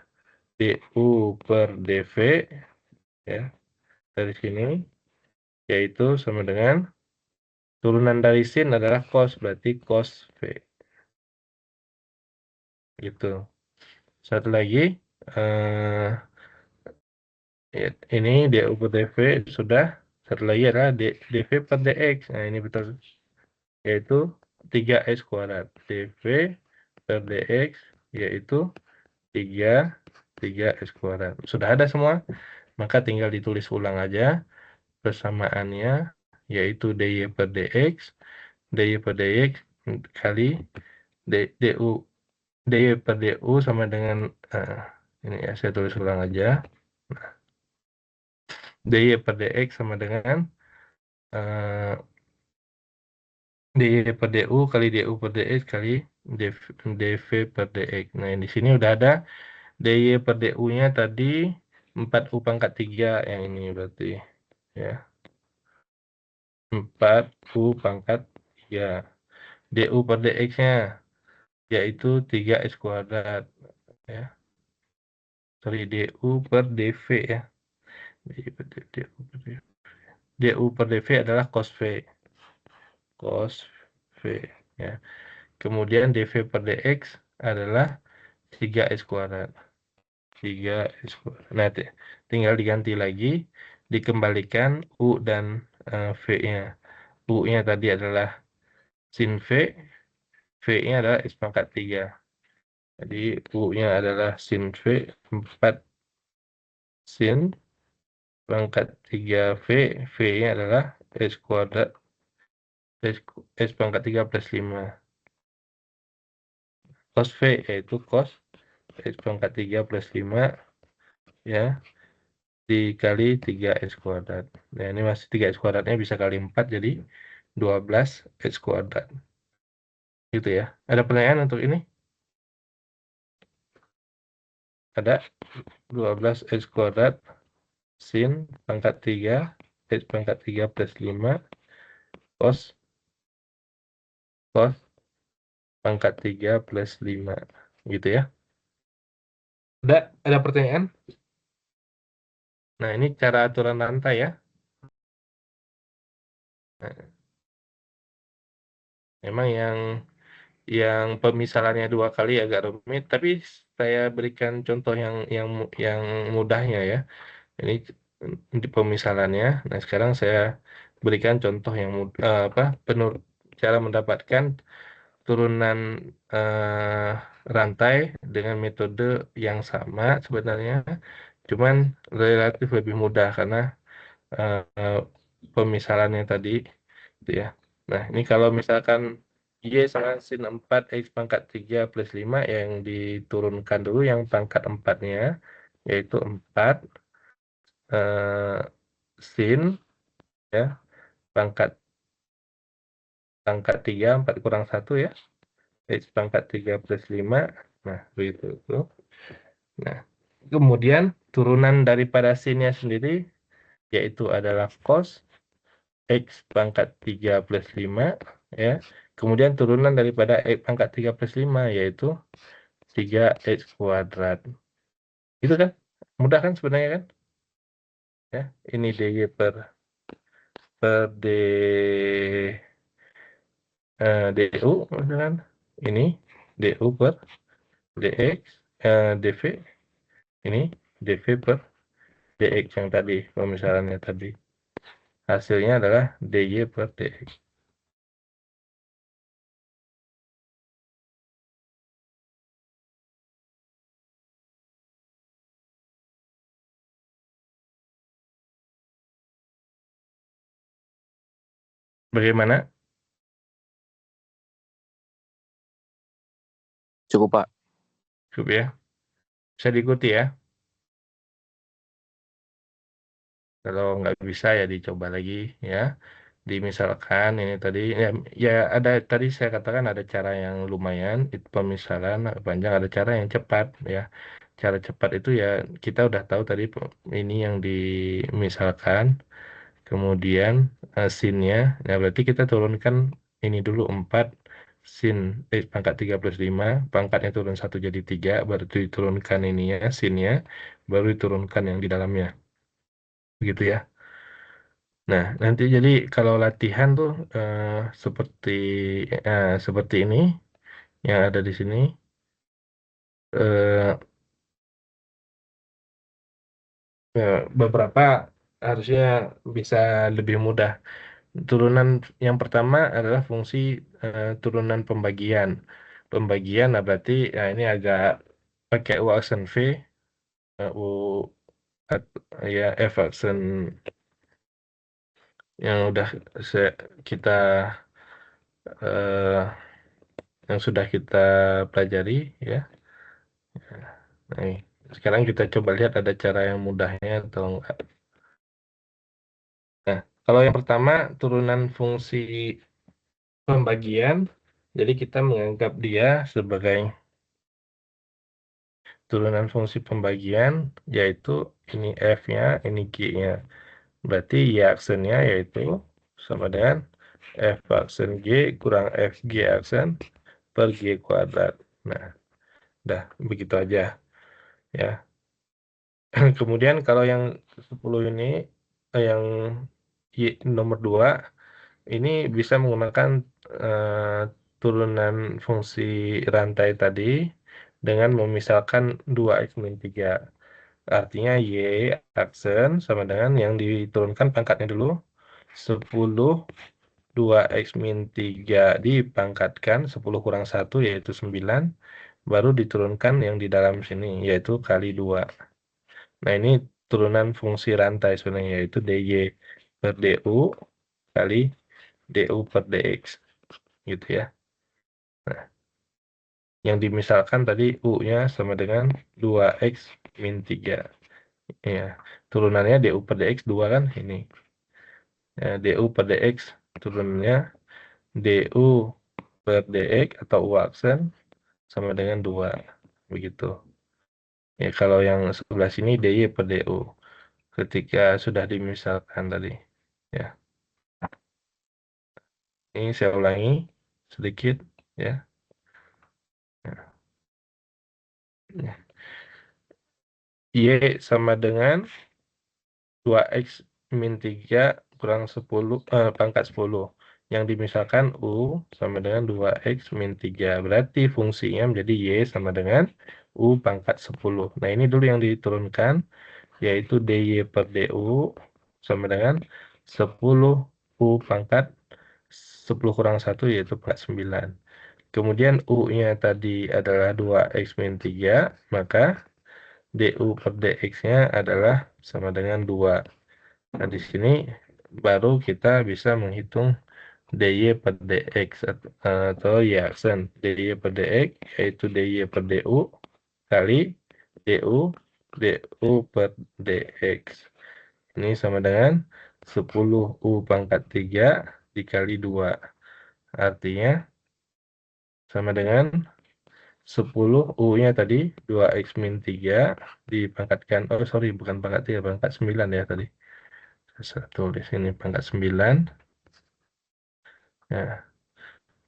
DU per DV. Ya. Dari sini. Yaitu sama dengan turunan dari sin adalah cos. Berarti cos V. Gitu. Satu lagi. eh Ya, ini DU per DV sudah. Satu lagi adalah DV per DX. Nah, ini betul. Yaitu 3X kuadrat. DV per DX yaitu 3X kuadrat. Sudah ada semua. Maka tinggal ditulis ulang aja persamaannya. Yaitu DY per DX. DY per DX kali DU. DY per DU sama dengan ini ya, saya tulis ulang aja. DY per DX sama dengan eh, DY per DU kali DU per DX kali DV per DX. Nah, di sini udah ada DY per DU-nya tadi 4U pangkat 3 yang ini berarti ya. 4U pangkat 3. DU per DX-nya yaitu 3X kuadrat ya. Sorry, DU per DV ya. DU per DV. DU per DV adalah cos V. Cos V. Ya. Kemudian DV per DX adalah 3X kuadrat. 3X kuadrat. Nah, tinggal diganti lagi, dikembalikan U dan V-nya. U-nya tadi adalah sin V, V-nya adalah X pangkat 3. Jadi U-nya adalah sin V, 4 sin pangkat 3V, V-nya adalah X kuadrat, X pangkat 3 plus 5. Cos V yaitu cos X pangkat 3 plus 5, ya, dikali 3X kuadrat. Nah, ini masih 3X kuadratnya bisa kali 4, jadi 12X kuadrat. Gitu ya. Ada pertanyaan untuk ini? Ada 12X kuadrat sin pangkat 3 X pangkat 3 plus 5 cos pangkat 3 plus 5. Gitu ya. Ada pertanyaan? Nah, ini cara aturan rantai ya. Nah, memang yang pemisalannya 2 kali agak rumit, tapi saya berikan contoh yang mudahnya ya. Ini di pemisalannya. Nah, sekarang saya berikan contoh yang cara mendapatkan turunan eh, rantai dengan metode yang sama sebenarnya, cuman relatif lebih mudah karena eh, pemisalannya tadi, gitu ya. Nah, ini kalau misalkan Y sama sin 4 X pangkat 3 plus 5, yang diturunkan dulu yang pangkat 4-nya, yaitu 4 eh, sin, ya, pangkat pangkat 3, 4 kurang 1 ya, X pangkat 3 plus 5. Nah, begitu tuh. Nah, kemudian turunan daripada sinnya sendiri yaitu adalah cos X pangkat 3 plus 5, ya. Kemudian turunan daripada X pangkat 3 plus 5 yaitu 3X kuadrat. Itu kan? Mudah kan sebenarnya kan? Ya, ini DY per DU misalkan. Ini DU per DX, DV, ini DV per DX yang tadi, pemisalannya tadi. Hasilnya adalah DY per DX. Bagaimana? Cukup, Pak. Cukup ya? Bisa diikuti ya? Kalau nggak bisa ya dicoba lagi ya. Dimisalkan ini tadi ya ada tadi saya katakan ada cara yang lumayan itu pemisalan panjang, ada cara yang cepat ya. Cara cepat itu ya kita udah tahu tadi ini yang dimisalkan, kemudian sinnya. Nah, berarti kita turunkan ini dulu 4 sin pangkat 3 plus 5, pangkatnya turun 1 jadi 3, baru diturunkan ininya sinnya, baru diturunkan yang di dalamnya. Begitu ya. Nah, nanti jadi kalau latihan tuh seperti ini yang ada di sini, eh, beberapa harusnya bisa lebih mudah. Turunan yang pertama adalah fungsi turunan pembagian. Pembagian, nah berarti ini agak pakai U aksen V, U ya F aksen yang udah kita eh, yang sudah kita pelajari ya. Nah, sekarang kita coba lihat ada cara yang mudahnya atau enggak. Nah, kalau yang pertama turunan fungsi pembagian, jadi kita menganggap dia sebagai turunan fungsi pembagian, yaitu ini F-nya, ini G-nya. Berarti Y aksennya yaitu sama dengan F aksen G kurang FG aksen per G kuadrat. Nah, udah begitu aja ya. Kemudian kalau yang 10 ini yang nomor 2 ini bisa menggunakan eh, turunan fungsi rantai tadi dengan memisahkan 2x-3. Artinya Y aksen sama dengan yang diturunkan pangkatnya dulu 10 2x-3 dipangkatkan 10 kurang 1 yaitu 9, baru diturunkan yang di dalam sini yaitu kali 2. Nah, ini turunan fungsi rantai sebenarnya yaitu dy per du kali du per dx gitu ya. Nah, yang dimisalkan tadi u-nya sama dengan 2x min 3. Ya, turunannya du per dx 2 kan ini. Ya, du per dx turunannya du per dx atau u aksen sama dengan 2. Begitu. Ya, kalau yang sebelah sini dy per du ketika sudah dimisalkan tadi. Ya, ini saya ulangi sedikit ya. Ya. Y sama dengan 2x min 3 kurang 10 pangkat 10. Yang dimisalkan U sama dengan 2x min 3. Berarti fungsinya menjadi Y sama dengan U pangkat 10. Nah, ini dulu yang diturunkan, yaitu dy per du sama dengan 10 U pangkat 10 kurang 1 yaitu pangkat 9. Kemudian U-nya tadi adalah 2x min 3, maka du per dx-nya adalah sama dengan 2. Nah, di sini baru kita bisa menghitung dy per dx atau y aksen. Dy per dx yaitu dy per du kali du per dx. Ini sama dengan 10 u pangkat 3 dikali 2. Artinya sama dengan 10 U-nya tadi 2x min 3 dipangkatkan, oh sorry bukan pangkat 3, pangkat 9 ya tadi. Saya tulis ini pangkat 9. Nah,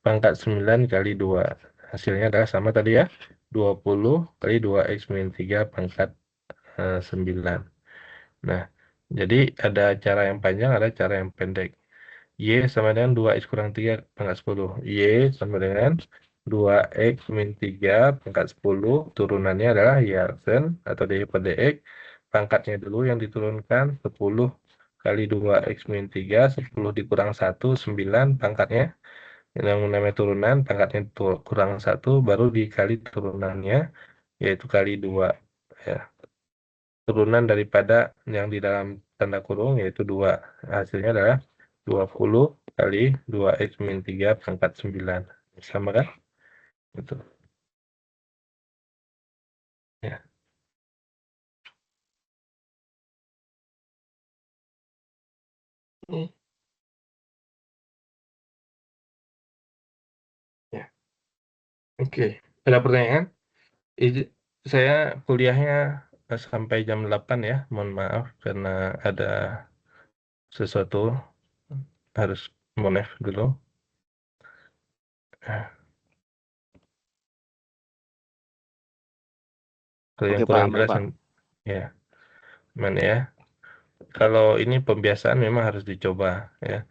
pangkat 9 kali 2. Hasilnya adalah sama tadi ya. 20 kali 2x min 3 pangkat 9. Nah, jadi ada cara yang panjang, ada cara yang pendek. Y sama dengan 2x kurang 3 pangkat 10. Y sama dengan 2x min 3 pangkat 10. Turunannya adalah Y aksen atau dy per dx. Pangkatnya dulu yang diturunkan 10 kali 2x min 3. 10 dikurang 1, 9 pangkatnya. Yang namanya turunan, pangkatnya kurang 1, baru dikali turunannya, yaitu kali 2. Ya. Turunan daripada yang di dalam tanda kurung yaitu 2. Hasilnya adalah 20 kali 2x min 3 pangkat 9. Sama kan? Itu. Ya. Hmm, ya. Oke. Ada pertanyaan? Saya kuliahnya sampai jam 8 ya. Mohon maaf karena ada sesuatu harus monef dulu. Eh, Kalau Oke yang Pak, kurang aman jelas, Pak. ya. Mana ya? Kalau ini pembiasaan memang harus dicoba ya.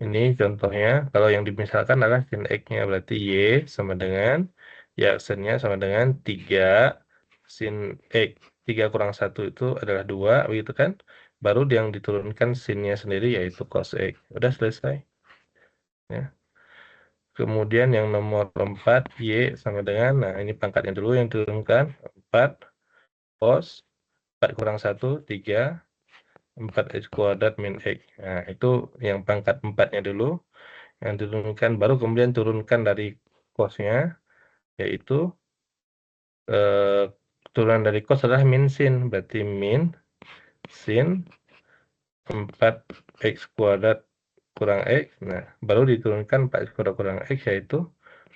Ini contohnya, kalau yang dimisalkan adalah sin X-nya berarti Y sama dengan, Y aksennya sama dengan 3 sin X. 3 kurang 1 itu adalah 2, begitu kan? Baru yang diturunkan sinnya sendiri yaitu cos X. Udah selesai. Ya. Kemudian yang nomor 4, Y sama dengan, nah ini pangkatnya dulu yang diturunkan, 4 cos, 4 kurang 1, 3, 4x kuadrat min X. Nah, itu yang pangkat 4-nya dulu. Yang diturunkan baru kemudian turunkan dari cosnya yaitu eh, turunan dari cos adalah min sin, berarti min sin 4x kuadrat kurang x. Nah, baru diturunkan 4x kuadrat kurang x yaitu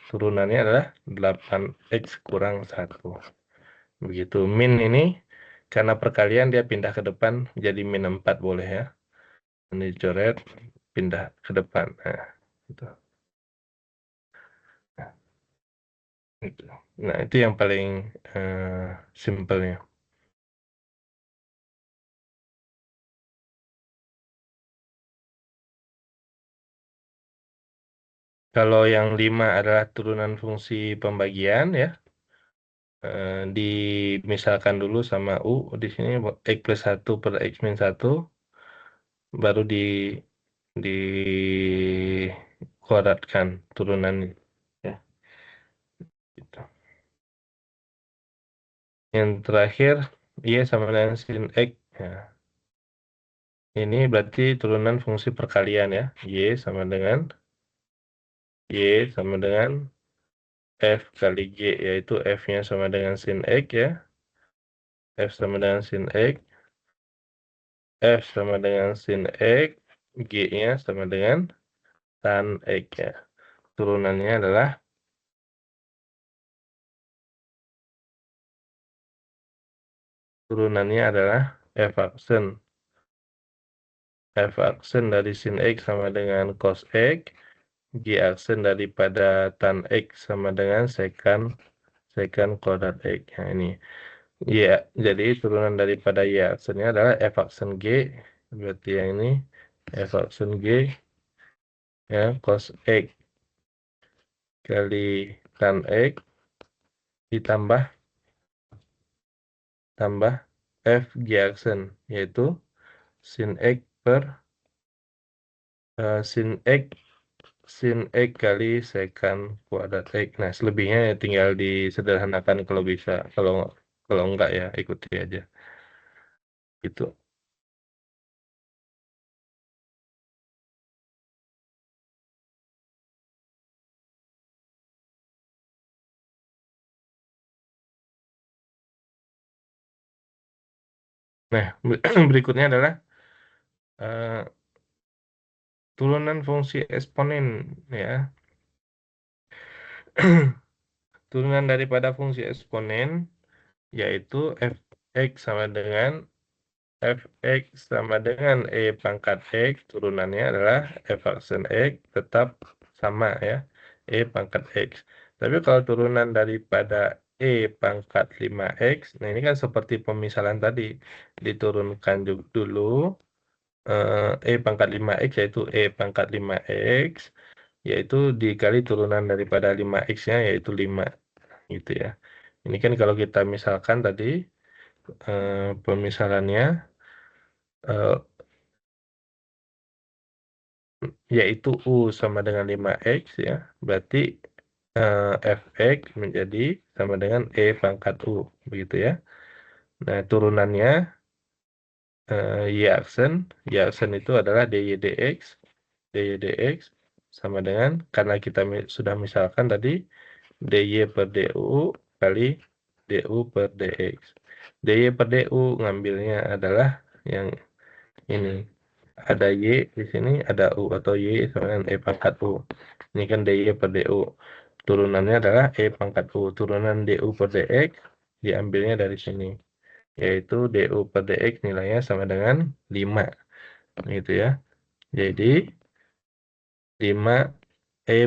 turunannya adalah 8x kurang 1. Begitu. Min ini karena perkalian dia pindah ke depan jadi min 4 boleh ya. Ini dicoret pindah ke depan. Nah, itu. Gitu. Nah, itu yang paling simpelnya. Kalau yang 5 adalah turunan fungsi pembagian ya. Dimisalkan dulu sama U di sini X plus 1 per X min 1 baru di kuadratkan turunan ya gitu. Yang terakhir Y sama dengan sin X ya. Ini berarti turunan fungsi perkalian ya. Y sama dengan F kali G, yaitu F-nya sama dengan sin X ya. F sama dengan sin X, F sama dengan sin X, G-nya sama dengan tan X ya. Turunannya adalah F aksen. F aksen dari sin X sama dengan cos X, G aksen daripada tan X sama dengan secant kuadrat X. Nah, ini. Ya, jadi turunan daripada Y aksennya adalah F aksen G, berarti yang ini F aksen G ya cos X kali tan X ditambah F G aksen, yaitu sin X per sin X kali secant kuadrat X. Nah, selebihnya ya tinggal disederhanakan kalau bisa. Kalau enggak ya ikuti aja. Gitu. Nah, berikutnya adalah eh, turunan fungsi eksponen ya. Turunan daripada fungsi eksponen yaitu fx sama dengan fx sama dengan pangkat x, turunannya adalah f aksen x tetap sama ya, pangkat x. Tapi kalau turunan daripada pangkat 5x, nah ini kan seperti pemisalan tadi, diturunkan dulu pangkat 5x yaitu pangkat 5x, yaitu dikali turunan daripada 5x-nya yaitu 5 gitu ya. Ini kan kalau kita misalkan tadi pemisalannya eh, yaitu U sama dengan 5x ya, berarti fx menjadi sama dengan pangkat U begitu ya. Nah, turunannya y aksen itu adalah dy dx sama dengan, karena kita sudah misalkan tadi, dy per du kali du per dx. dy per du ngambilnya adalah yang ini. Ada y di sini, ada u atau y sama dengan pangkat u. Ini kan dy per du. Turunannya adalah pangkat u. Turunan du per dx diambilnya dari sini, yaitu du per dx nilainya sama dengan 5 gitu ya. Jadi 5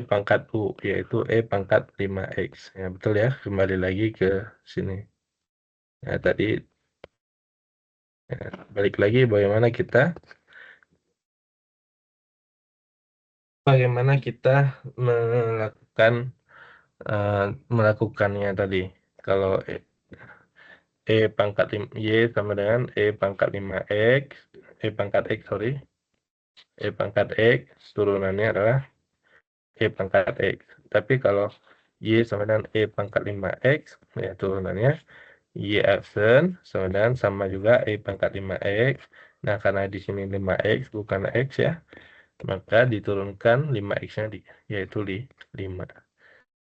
pangkat u, yaitu pangkat 5x. Ya, betul ya, kembali lagi ke sini. Nah, tadi ya, balik lagi bagaimana kita melakukan melakukannya tadi. Kalau pangkat 5, y sama dengan pangkat 5x, pangkat x, sorry, pangkat x, turunannya adalah pangkat x. Tapi kalau y sama dengan pangkat 5x, ya turunannya y aksen sama dengan sama juga pangkat 5x. Nah, karena di sini 5x bukan x ya, maka diturunkan 5x-nya yaitu 5.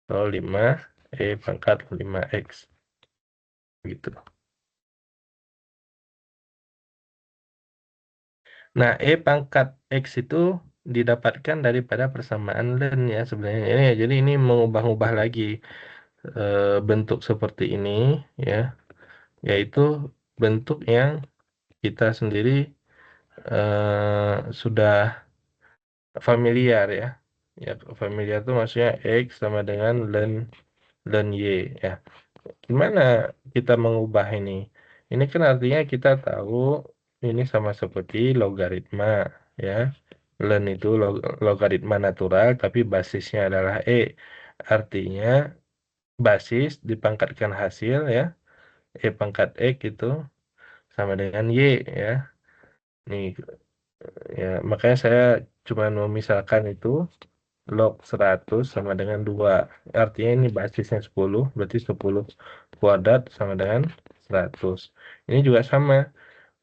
Kalau 5 pangkat 5x gitu. Nah, pangkat x itu didapatkan daripada persamaan len ya sebenarnya. Ini ya, jadi ini mengubah-ubah lagi bentuk seperti ini ya, yaitu bentuk yang kita sendiri sudah familiar ya. Ya, familiar itu maksudnya x sama dengan len y ya. Gimana kita mengubah ini? Ini kan artinya kita tahu ini sama seperti logaritma ya. Ln itu logaritma natural, tapi basisnya adalah E. Artinya basis dipangkatkan hasil ya, E pangkat X itu sama dengan Y ya. Nih ya, makanya saya cuma memisahkan itu log 100 sama dengan 2. Artinya ini basisnya 10, berarti 10 kuadrat sama dengan 100. Ini juga sama,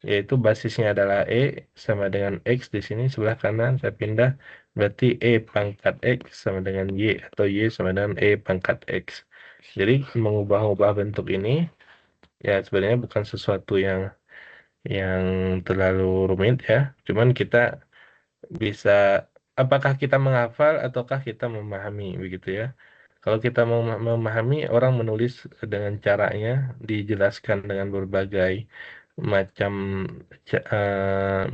yaitu basisnya adalah E sama dengan X di sini sebelah kanan. Saya pindah, berarti E pangkat X sama dengan Y, atau Y sama dengan E pangkat X. Jadi mengubah-ubah bentuk ini ya sebenarnya bukan sesuatu yang terlalu rumit ya. Cuman kita bisa, apakah kita menghafal ataukah kita memahami begitu ya. Kalau kita memahami, orang menulis dengan caranya, dijelaskan dengan berbagai macam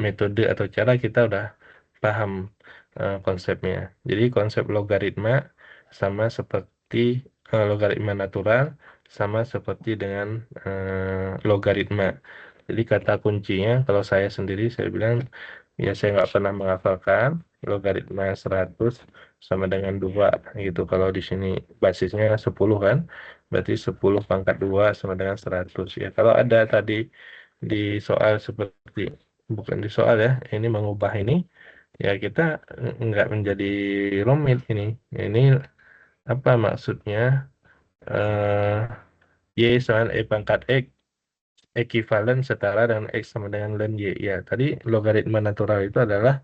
metode atau cara, kita udah paham konsepnya. Jadi konsep logaritma sama seperti logaritma natural, sama seperti dengan logaritma. Jadi kata kuncinya, kalau saya sendiri, saya bilang, ya saya nggak pernah menghafalkan logaritma 100 sama dengan 2 gitu. Kalau di sini basisnya 10 kan, berarti 10 pangkat 2 sama dengan 100 ya. Kalau ada tadi di soal seperti, bukan di soal ya, ini mengubah ini, ya kita nggak menjadi rumit ini. Ini apa maksudnya? Y sama E pangkat X ekuivalen setara dengan X sama dengan ln Y. Ya, tadi logaritma natural itu adalah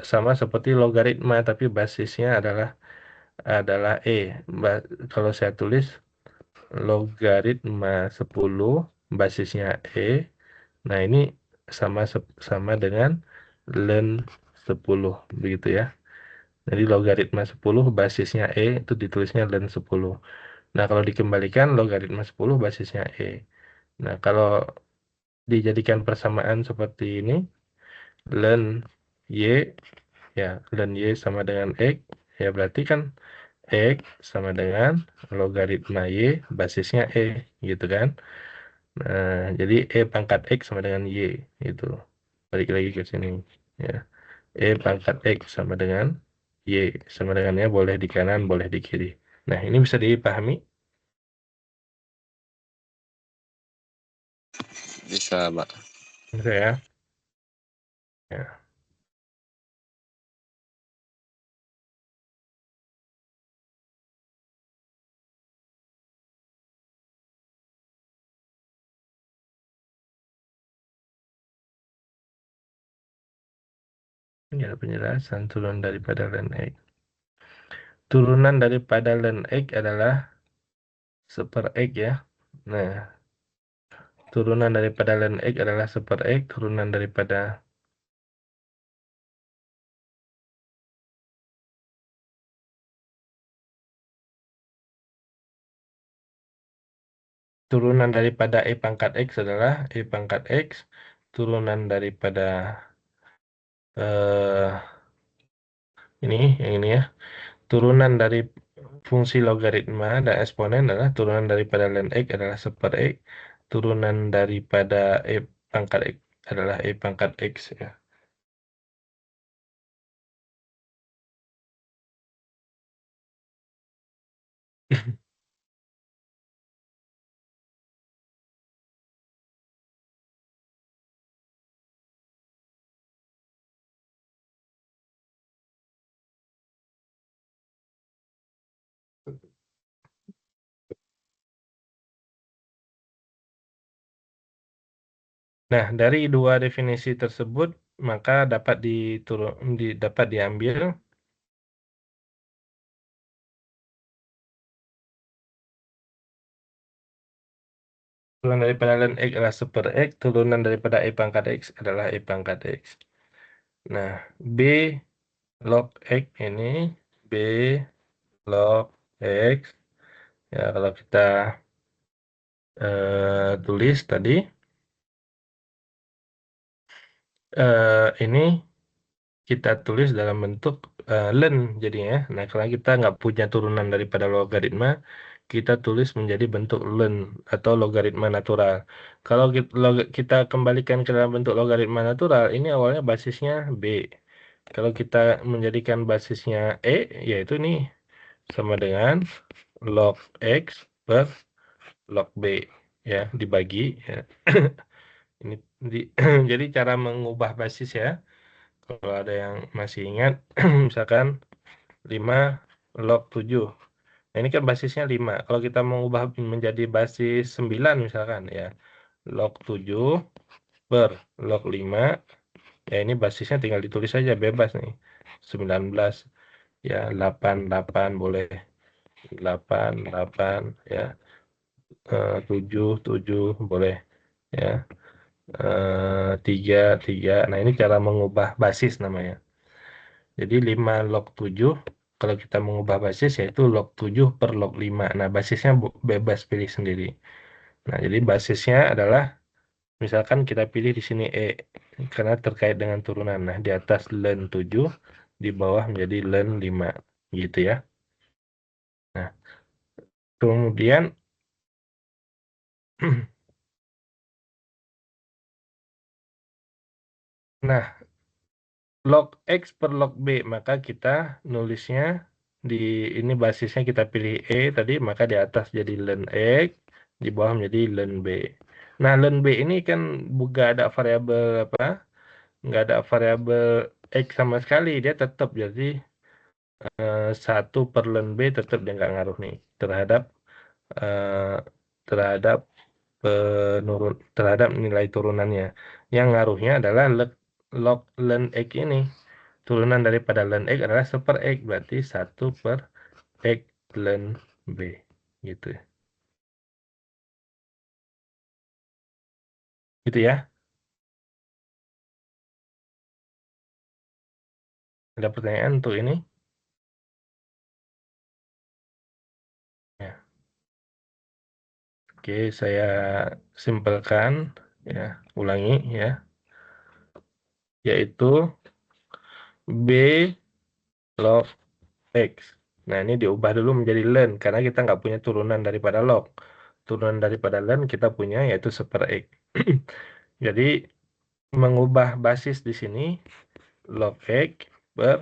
sama seperti logaritma, tapi basisnya adalah E. Kalau saya tulis logaritma 10 basisnya E. Nah, ini sama dengan ln 10 begitu ya. Jadi logaritma 10 basisnya E itu ditulisnya ln 10. Nah, kalau dikembalikan logaritma 10 basisnya E. Nah, kalau dijadikan persamaan seperti ini, ln Y, ya ln Y sama dengan X, ya berarti kan X sama dengan logaritma Y basisnya E, gitu kan. Nah, jadi E pangkat X sama dengan Y, itu. Balik lagi ke sini, ya. E pangkat X sama dengan Y, sama dengannya boleh di kanan, boleh di kiri. Nah, ini bisa dipahami? Bisa, Pak. Bisa ya? Ya, ini ada penjelasan turun daripada ln X. Turunan daripada ln X adalah super X ya. Nah, turunan daripada ln X adalah super X, turunan daripada E pangkat X adalah E pangkat X, turunan daripada eh ini, yang ini ya, turunan dari fungsi logaritma dan eksponen adalah turunan daripada ln X adalah super X, turunan daripada E pangkat X adalah E pangkat X ya. Nah, dari dua definisi tersebut, maka dapat diambil turunan daripada ln X adalah super X, turunan daripada E pangkat X adalah E pangkat X. Nah, B log X ini, B log X, ya kalau kita tulis tadi, ini kita tulis dalam bentuk ln jadinya ya. Nah, karena kita nggak punya turunan daripada logaritma, kita tulis menjadi bentuk ln atau logaritma natural. Kalau kita kembalikan ke dalam bentuk logaritma natural, ini awalnya basisnya B. Kalau kita menjadikan basisnya E, yaitu nih sama dengan log X per log B, ya, dibagi, ya. Ini jadi cara mengubah basis ya. Kalau ada yang masih ingat, misalkan 5 log 7. Nah, ini kan basisnya 5. Kalau kita mengubah menjadi basis 9 misalkan ya, log 7 per log 5, ya ini basisnya tinggal ditulis saja bebas nih. 19 ya, 8 8 boleh. 8 8 ya. 7 7 boleh ya. 3 3. Nah, ini cara mengubah basis namanya. Jadi 5 log 7, kalau kita mengubah basis yaitu log 7 per log 5. Nah, basisnya bebas pilih sendiri. Nah, jadi basisnya adalah misalkan kita pilih di sini E karena terkait dengan turunan. Nah, di atas len 7, di bawah menjadi len 5 gitu ya. Nah, kemudian nah, log X per log B, maka kita nulisnya di ini basisnya kita pilih E tadi, maka di atas jadi len X, di bawah menjadi len B. Nah, len B ini kan bukan ada variabel apa? Nggak ada variabel X sama sekali, dia tetap jadi 1 per len B tetap dia nggak ngaruh nih terhadap eh, terhadap terhadap nilai turunannya. Yang ngaruhnya adalah log len X ini. Turunan daripada len X adalah 1 per X, berarti 1 per X len B. Gitu ya. Gitu ya. Ada pertanyaan untuk ini? Ya. Oke, saya simpelkan ya, ulangi ya. Yaitu B log X. Nah, ini diubah dulu menjadi len karena kita nggak punya turunan daripada log. Turunan daripada len kita punya yaitu 1 per X. Jadi mengubah basis di sini log X per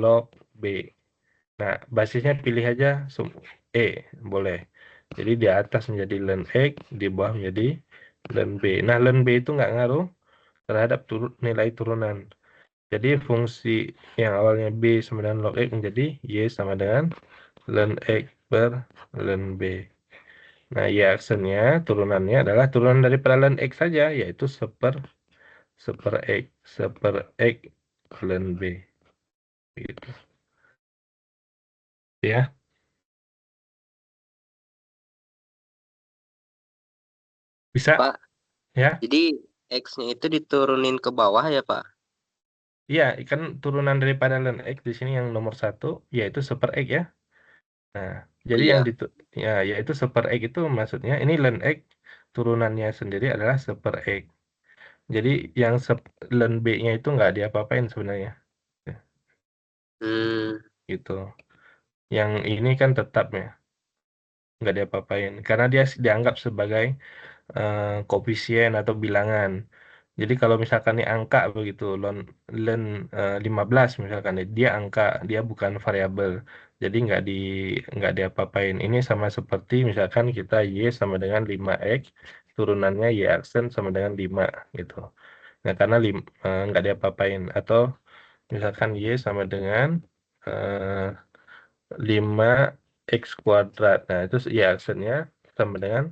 log B. Nah, basisnya pilih aja E, boleh. Jadi di atas menjadi len X, di bawah menjadi len B. Nah, len B itu nggak ngaruh terhadap nilai turunan. Jadi fungsi yang awalnya B sama dengan log X menjadi Y sama dengan len X per len B. Nah, Y aksennya turunannya adalah turunan daripada len X saja, yaitu 1 per X, 1 per X len B. Gitu. Ya, bisa Pak, ya. jadi X-nya itu diturunin ke bawah ya, Pak? Iya, kan turunan daripada len X di sini yang nomor 1 yaitu 1 per X ya. Nah, Oh jadi yang iya. ya yaitu 1 per X itu maksudnya ini len X turunannya sendiri adalah 1 per X. Jadi yang len B-nya itu nggak diapa-apain sebenarnya. Ya, Hmm, gitu. Yang ini kan tetap ya, nggak diapa-apain. Karena dia dianggap sebagai koefisien atau bilangan. Jadi kalau misalkan ini angka begitu, len 15 misalkan, dia angka, dia bukan variabel. Jadi nggak diapa-apain. Ini sama seperti misalkan kita Y sama dengan 5X, turunannya Y aksen sama dengan 5 gitu. Nah, karena nggak diapa-apain. Atau misalkan Y sama dengan eh, 5X kuadrat. Nah, itu Y aksennya sama dengan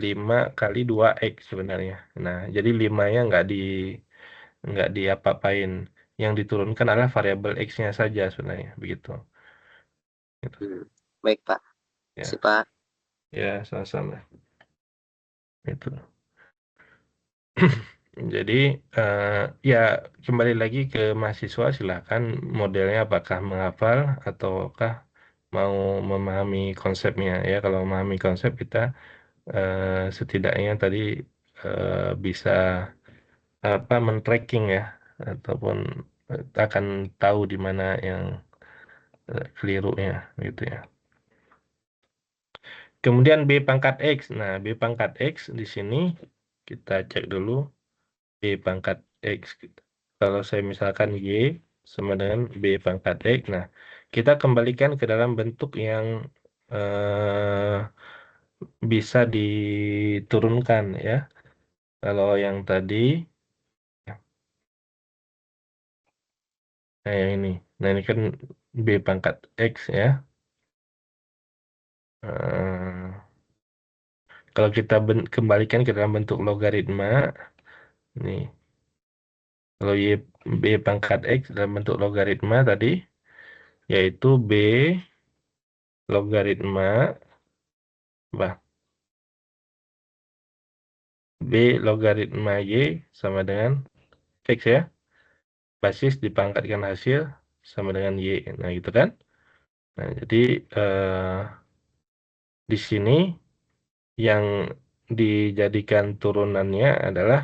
5 kali 2X sebenarnya. Nah, jadi 5-nya nggak diapa-apain. Yang diturunkan adalah variabel X-nya saja sebenarnya. Begitu. Gitu. hmm. Baik, Pak. Terima kasih, Ya, Pak. ya sama-sama. Itu. Jadi, ya kembali lagi ke mahasiswa, silakan modelnya apakah menghafal ataukah mau memahami konsepnya. Ya, kalau memahami konsep kita setidaknya tadi bisa apa men-tracking ya ataupun akan tahu di mana yang kelirunya gitu ya. Kemudian B pangkat X. Nah, B pangkat X di sini kita cek dulu B pangkat X. Kalau saya misalkan Y sama dengan B pangkat X. Nah, kita kembalikan ke dalam bentuk yang bisa diturunkan ya. Kalau yang tadi, nah yang ini. Nah, ini kan B pangkat X ya. Kalau kita kembalikan ke dalam bentuk logaritma, nih, kalau B pangkat X dalam bentuk logaritma tadi, yaitu B logaritma, bah, B logaritma Y sama dengan X ya, basis dipangkatkan hasil sama dengan Y. Nah, gitu kan. Nah, jadi di sini yang dijadikan turunannya adalah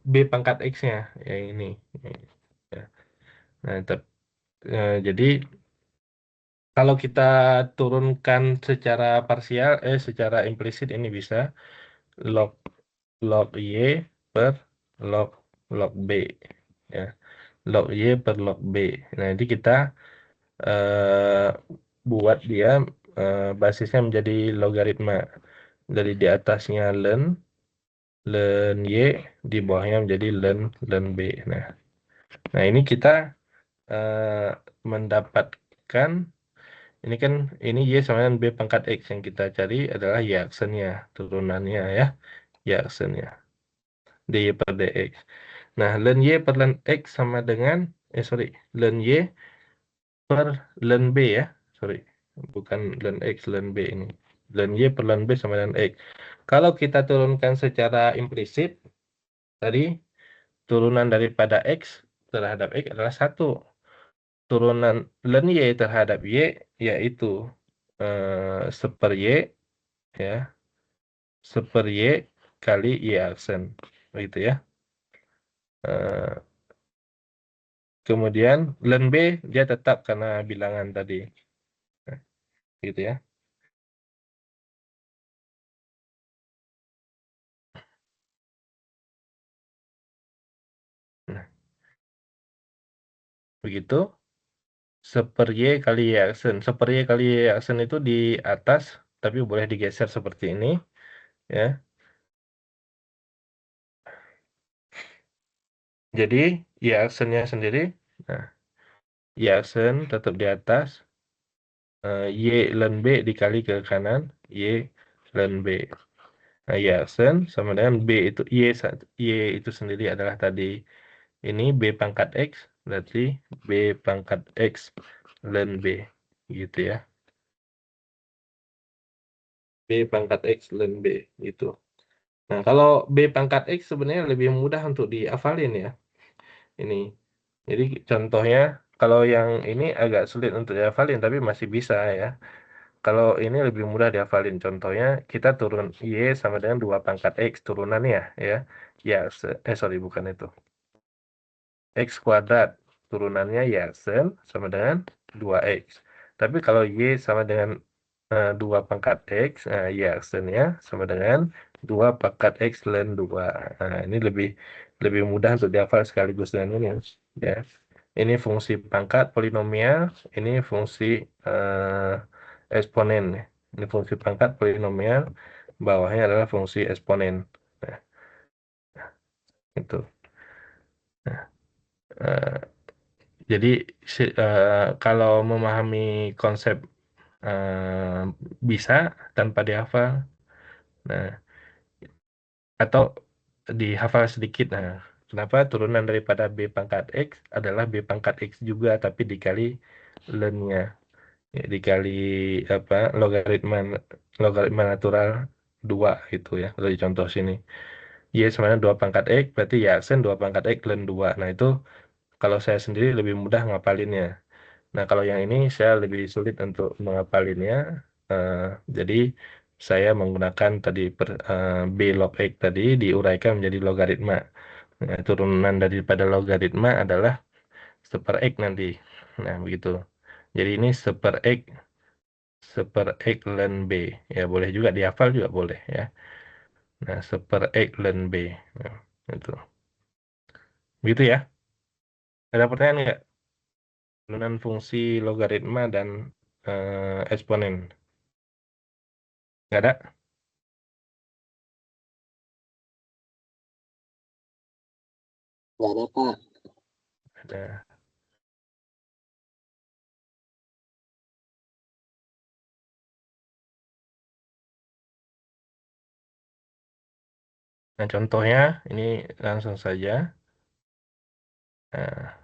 B pangkat X-nya, yang ini. Ya. Nah, jadi kalau kita turunkan secara parsial, secara implisit ini bisa log log Y per log log B, ya, log Y per log B. Nah, jadi kita eh, buat dia basisnya menjadi logaritma dari di atasnya len Y, di bawahnya menjadi len B. Nah, ini kita mendapatkan ini kan ini Y sama dengan B pangkat X, yang kita cari adalah Y aksennya, turunannya ya, Y aksennya, dy per dx. Nah, len Y per len X sama dengan len Y per len B ya, bukan len X, len B ini. Len Y per len B sama dengan X. Kalau kita turunkan secara implisit, tadi turunan daripada X terhadap X adalah 1. Turunan len Y terhadap Y yaitu seper Y ya, seper Y kali Y aksen, begitu ya. Kemudian len B dia tetap karena bilangan tadi. Nah, gitu ya. Nah, begitu. Seper Y kali Y aksen. Seper Y kali Y aksen itu di atas, tapi boleh digeser seperti ini ya. Jadi Y aksennya sendiri, nah, Y aksen tetap di atas, Y len B dikali ke kanan, Y len B. Nah, Y aksen sama dengan B itu Y itu sendiri adalah tadi ini B pangkat X, berarti B pangkat X len B, gitu ya. B pangkat X len B, gitu. Nah, kalau B pangkat X sebenarnya lebih mudah untuk dihafalin ya. Ini. Jadi contohnya, kalau yang ini agak sulit untuk dihafalin, tapi masih bisa ya. Kalau ini lebih mudah dihafalin. Contohnya, kita turun Y sama dengan 2 pangkat X turunannya ya. Ya, bukan itu. X kuadrat turunannya ya sama dengan 2X. Tapi kalau Y sama dengan 2 pangkat X, Y aksennya sama dengan 2 pangkat X len 2. Nah, ini lebih mudah untuk dihafal sekaligus dengan ini ya. Ini fungsi pangkat polinomial, ini fungsi eksponen. Ini fungsi pangkat polinomial, bawahnya adalah fungsi eksponen. Nah, itu. Nah, jadi kalau memahami konsep bisa tanpa dihafal, nah, atau dihafal sedikit. Nah, kenapa turunan daripada B pangkat X adalah B pangkat X juga, tapi dikali lennya, ya, dikali apa, logaritma natural 2 gitu ya. Kalau di contoh sini, Y sama dengan 2 pangkat X, berarti Y aksen 2 pangkat X len 2. Nah, itu kalau saya sendiri lebih mudah ngapalinnya. Nah, kalau yang ini saya lebih sulit untuk mengapalinnya. eh, jadi saya menggunakan tadi B log X tadi diuraikan menjadi logaritma. Nah, turunan daripada logaritma adalah seper X nanti. Nah, begitu. Jadi ini seper X len B. Ya, boleh juga dihafal juga boleh ya. Nah, seper X len B. Nah, itu. Begitu ya. Ada pertanyaan nggak? Turunan fungsi logaritma dan eksponen. Nggak ada? Nggak ada, Pak. Ada. Nah, contohnya ini langsung saja. Nah,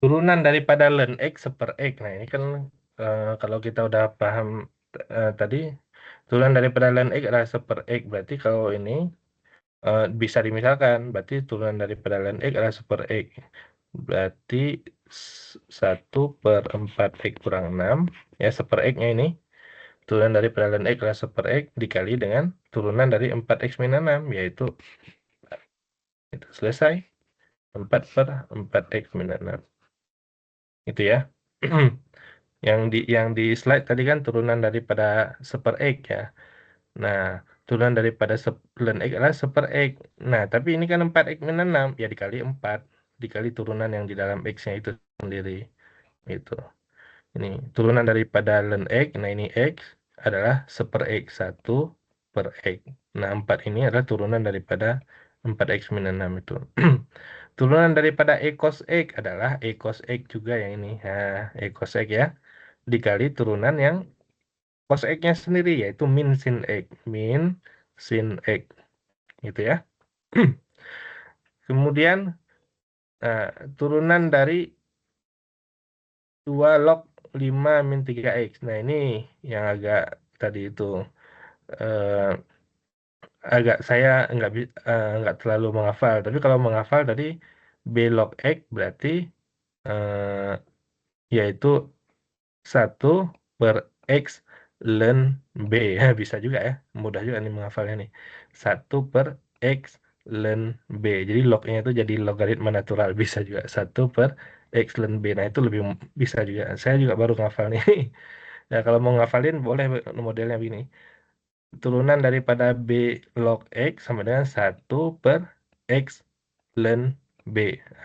turunan daripada ln X per X. Nah, ini kan kalau kita udah paham tadi, turunan daripada ln X adalah 1 per X. Berarti kalau ini bisa dimisalkan. Berarti turunan daripada ln X adalah 1 per X. Berarti 1 per 4 X kurang 6. Ya, 1 per X-nya ini. Turunan daripada ln X adalah 1 per X dikali dengan turunan dari 4X minus 6. Yaitu itu selesai. 4 per 4X minus 6. Itu ya. Yang di slide tadi kan turunan daripada 1 per X ya. Nah, turunan daripada ln X adalah 1 per X. Nah, tapi ini kan 4X minus 6. Ya dikali 4. Dikali turunan yang di dalam X-nya itu sendiri. Itu. Ini turunan daripada ln X. Nah, ini X adalah 1 per X. 1 per X. Nah, 4 ini adalah turunan daripada 4X minus 6 itu. Turunan daripada E cos X adalah E cos X juga yang ini. Nah, E cos X ya. Dikali turunan yang cos X-nya sendiri, yaitu min sin X. Min sin X. Gitu ya. Kemudian, turunan dari 2 log 5 min 3X. Nah, ini yang agak tadi itu. eh, Agak saya nggak terlalu menghafal. Tapi kalau menghafal tadi B log X berarti eh, yaitu 1 per X ln B. Ya, bisa juga ya. Mudah juga nih menghafalnya nih. 1 per X ln B. Jadi lognya itu jadi logaritma natural. Bisa juga. 1 per X ln B. Nah, itu lebih bisa juga. Saya juga baru menghafal nih. Nah, kalau mau ngafalin boleh modelnya begini. Turunan daripada B log X sama dengan 1 per X ln B.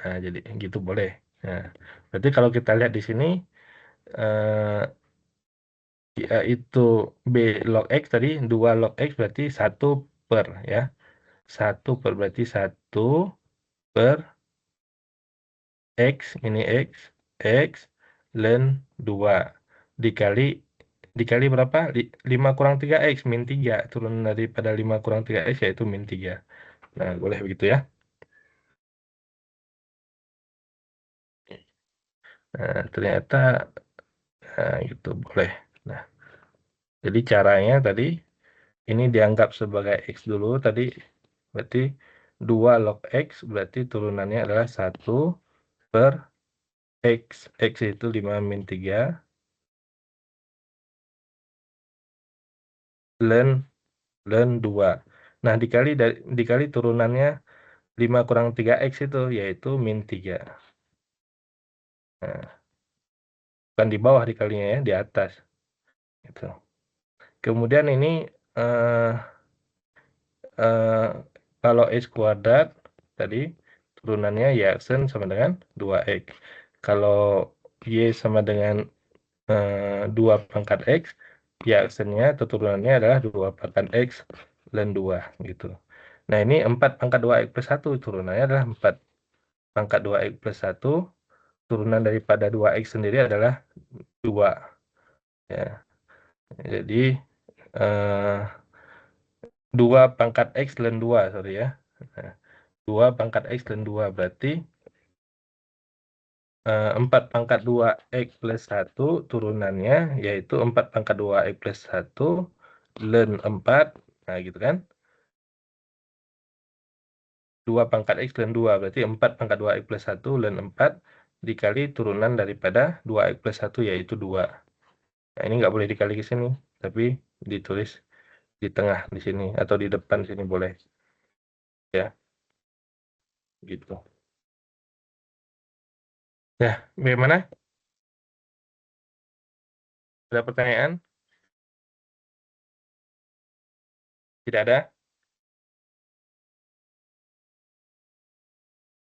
Nah, jadi gitu boleh. Nah, berarti kalau kita lihat di sini, eh, itu B log X tadi, 2 log X berarti 1 per ya. 1 per berarti 1 per X, ini X ln 2. Dikali dikali berapa? 5 kurang 3X, min 3. Turun daripada 5 kurang 3X yaitu min 3. Nah, boleh begitu ya. Nah, ternyata gitu boleh. Nah, jadi caranya tadi ini dianggap sebagai X dulu tadi. Berarti 2 log X berarti turunannya adalah 1 per X. X itu 5 min 3 ln 2. Nah, dikali turunannya 5 kurang 3X itu yaitu min 3. Nah, bukan di bawah dikalinya ya, di atas. Gitu. Kemudian ini eh, kalau X kuadrat tadi turunannya Y aksen sama dengan 2X. Kalau Y sama dengan 2 pangkat X, Y aksennya atau turunannya adalah 2 pangkat X ln 2 gitu. Nah, ini 4 pangkat 2X plus 1 turunannya adalah 4 pangkat 2X plus 1. Turunan daripada 2X sendiri adalah 2 ya. Jadi 2 pangkat X ln 2, sorry ya. Nah, 2 pangkat X ln 2 berarti 4 pangkat 2X plus 1 turunannya yaitu 4 pangkat 2X plus 1 ln 4. Nah, gitu kan. 2 pangkat X ln 2 berarti 4 pangkat 2X plus 1 ln 4 dikali turunan daripada 2X plus 1 yaitu 2. Nah, ini nggak boleh dikali ke sini, tapi ditulis di tengah di sini atau di depan sini boleh. Ya, gitu. Ya, bagaimana? Ada pertanyaan? Tidak ada?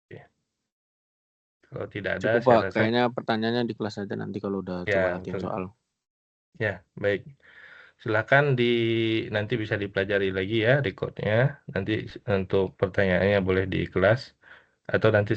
Oke. Kalau tidak ada, Cukup saya Pak, rasa kayaknya pertanyaannya di kelas aja nanti kalau udah ya, coba latihan betul. soal. Ya, baik. Silakan nanti bisa dipelajari lagi ya recordnya. Nanti untuk pertanyaannya boleh di kelas atau nanti